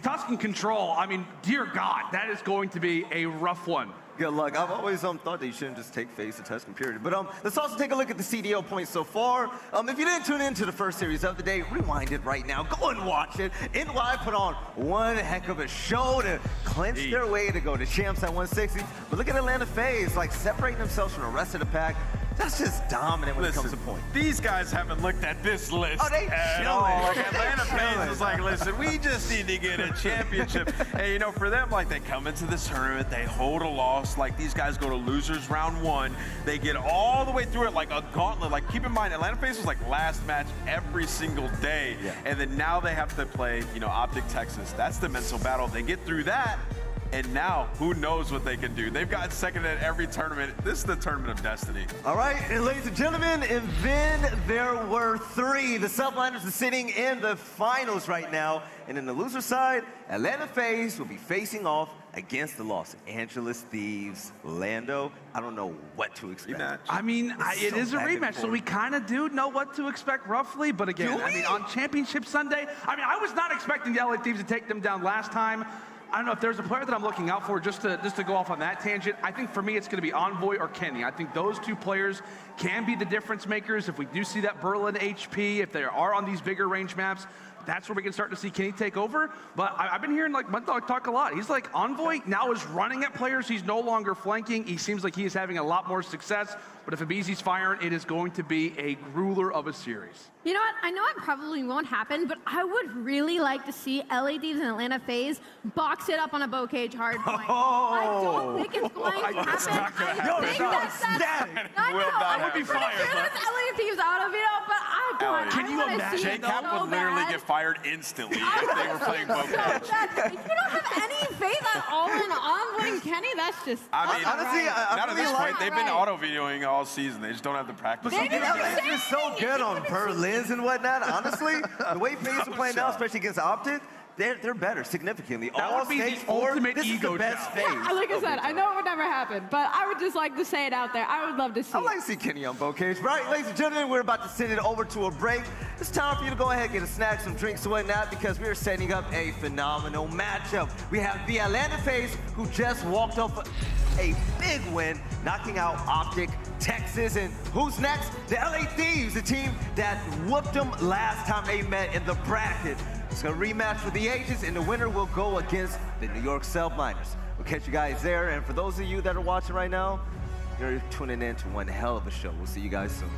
Tuscan control, I mean, dear God, that is going to be a rough one. Good luck. I've always thought that you shouldn't just take FaZe to Tuscan, period. But let's also take a look at the CDL points so far. If you didn't tune into the first series of the day, rewind it right now. Go and watch it. NY put on one heck of a show to clinch their way to go to champs at 160. But look at Atlanta FaZe, like separating themselves from the rest of the pack. That's just dominant when it comes to points. These guys haven't looked at this list they at all. Like Atlanta FaZe is like, listen, we just need to get a championship. And you know, for them, like they come into this tournament, they hold a loss. Like these guys go to losers round 1. They get all the way through it like a gauntlet. Like keep in mind, Atlanta FaZe was like last match every single day. Yeah. And then now they have to play, you know, OpTic Texas. That's the mental battle. They get through that. And now, who knows what they can do? They've gotten second at every tournament. This is the tournament of destiny. All right, and ladies and gentlemen, and then there were 3. The Subliners are sitting in the finals right now. And in the loser side, Atlanta FaZe will be facing off against the Los Angeles Thieves. Lando, I don't know what to expect. Rematch. I mean, it is a rematch, so we kind of do know what to expect roughly. But again, I mean, on Championship Sunday, I mean, I was not expecting the LA Thieves to take them down last time. I don't know if there's a player that I'm looking out for, just to go off on that tangent. I think for me, it's going to be Envoy or Kenny. I think those 2 players can be the difference makers. If we do see that Berlin HP, if they are on these bigger range maps, that's where we can start to see Kenny take over. But I've been hearing like Methodz talk a lot. He's like, Envoy now is running at players. He's no longer flanking. He seems like he is having a lot more success. But if aBeZy's firing, it is going to be a ruler of a series. You know what? I know it probably won't happen, but I would really like to see LA Thieves and Atlanta FaZe box it up on a bow cage hardpoint. I don't think it's going to happen. That would be fire. LA Thieves out of, you know, but Can you imagine? J-Cap would literally get fired instantly if they were playing bow cage. If you don't have any faith at all in Envoy and Kenny, that's just. I mean, honestly, not at this point. They've been auto-videoing all season. They just don't have the practice. But LA's been so good on Berlins and whatnot. Honestly, the way FaZe are playing now, especially against OpTic, they're better significantly. That would be the ultimate ego best job. FaZe. Yeah, like I said, I know it would never happen, but I would just like to say it out there. I would love to see I'd like to see Kenny on bow cage. Right, ladies and gentlemen, we're about to send it over to a break. It's time for you to go ahead and get a snack, some drinks, and whatnot, because we're setting up a phenomenal matchup. We have the Atlanta FaZe, who just walked off a big win, knocking out OpTic Texas. And who's next? The LA Thieves, the team that whooped them last time they met in the bracket. It's a rematch for the ages, and the winner will go against the New York Subliners. We'll catch you guys there, and for those of you that are watching right now, you're tuning in to one hell of a show. We'll see you guys soon.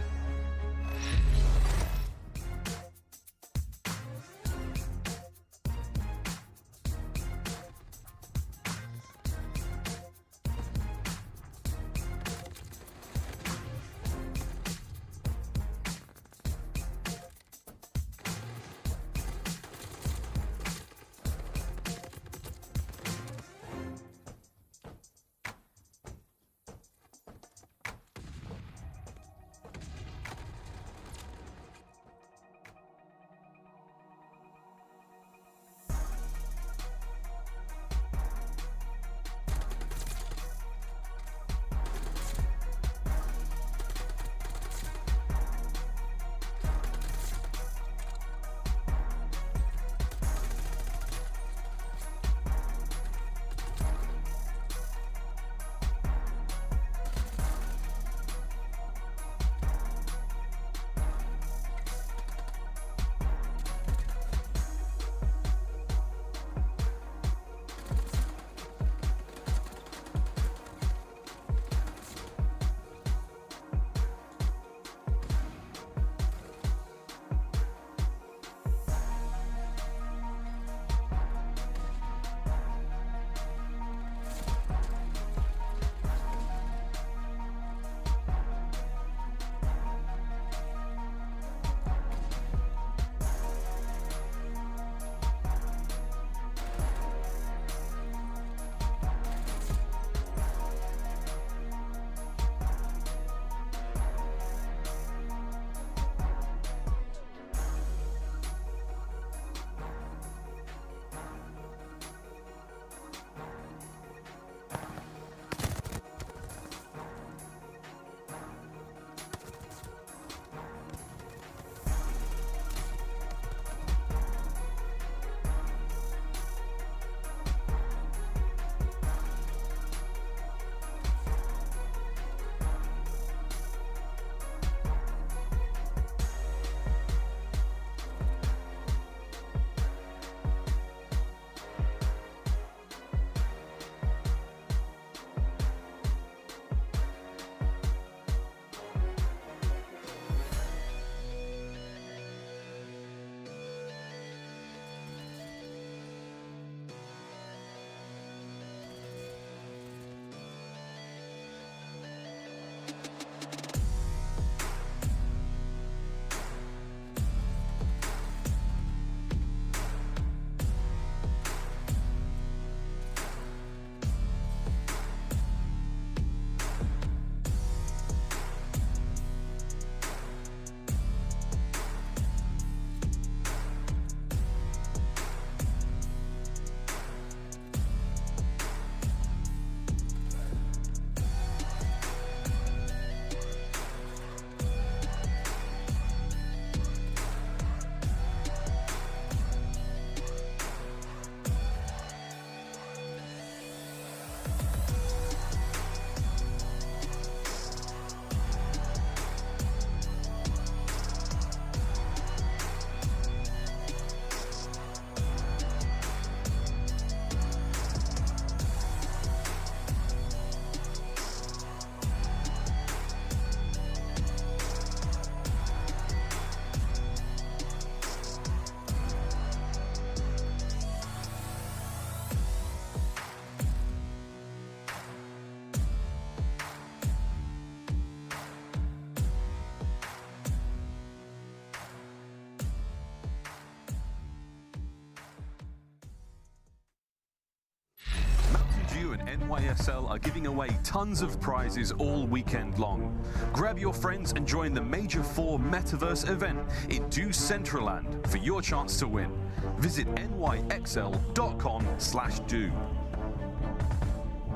NYSL are giving away tons of prizes all weekend long. Grab your friends and join the Major 4 Metaverse event in Decentraland for your chance to win. Visit nyxl.com/do.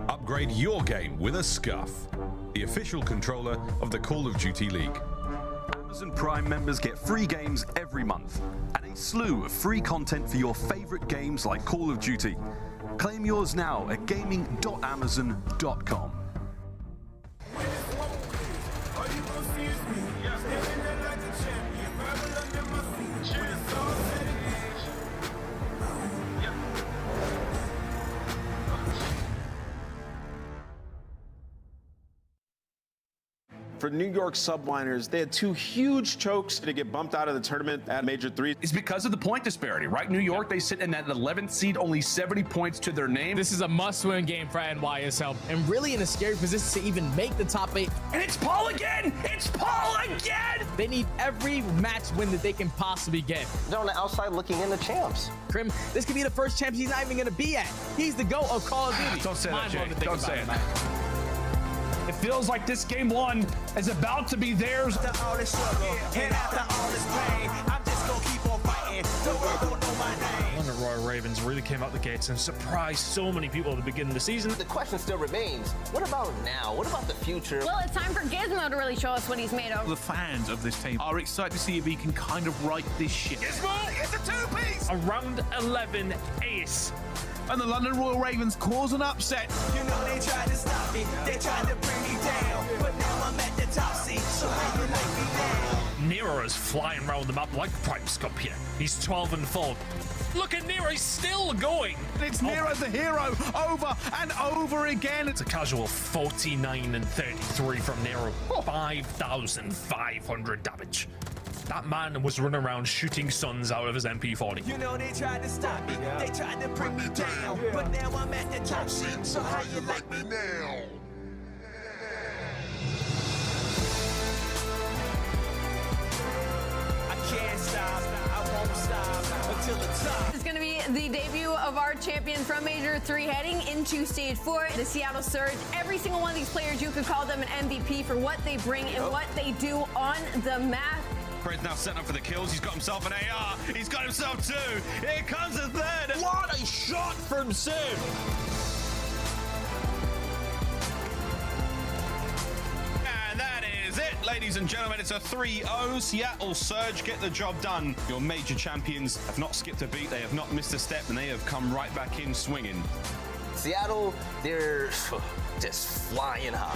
Upgrade your game with a Scuff, the official controller of the Call of Duty League. Amazon Prime members get free games every month and a slew of free content for your favorite games like Call of Duty. Claim yours now at gaming.amazon.com. For New York Subliners, they had 2 huge chokes to get bumped out of the tournament at Major 3. It's because of the point disparity, right? New York, they sit in that 11th seed, only 70 points to their name. This is a must-win game for NYSL, and really in a scary position to even make the top 8. And it's Paul again! It's Paul again! They need every match win that they can possibly get. They're on the outside looking in the champs. Crim, this could be the first champs he's not even going to be at. He's the GOAT of Call of Duty. Don't say that, Jay. Don't say it. It feels like this game 1 is about to be theirs. After all this struggle, and after all this pain, I'm just gonna keep on fighting. The world don't know my name. The Royal Ravens really came out the gates and surprised so many people at the beginning of the season. The question still remains, what about now? What about the future? Well, it's time for Gizmo to really show us what he's made of. The fans of this team are excited to see if he can kind of right this ship. Gizmo, it's a 2-piece! A round 11 ace. And the London Royal Ravens cause an upset. You know they tried to stop me, they tried to bring me down, but now I'm at the top seat, so how you like me now? Nero is flying around the map like Prime Scump here. He's 12 and 4. Look at Nero, he's still going. It's Nero the hero, over and over again. It's a casual 49 and 33 from Nero. 5,500 damage. That man was running around shooting suns out of his MP40. You know they tried to stop me, they tried to bring me down, but now I'm at the top seat, so how you like me now? I can't stop, I won't stop until the top. This is going to be the debut of our champion from Major 3 heading into Stage 4, the Seattle Surge. Every single one of these players, you could call them an MVP for what they bring and what they do on the map. Fred's now setting up for the kills. He's got himself an AR. He's got himself 2. Here comes a 3rd. What a shot from Simp! And that is it, ladies and gentlemen. It's a 3-0. Seattle Surge get the job done. Your major champions have not skipped a beat. They have not missed a step, and they have come right back in swinging. Seattle, they're just flying high.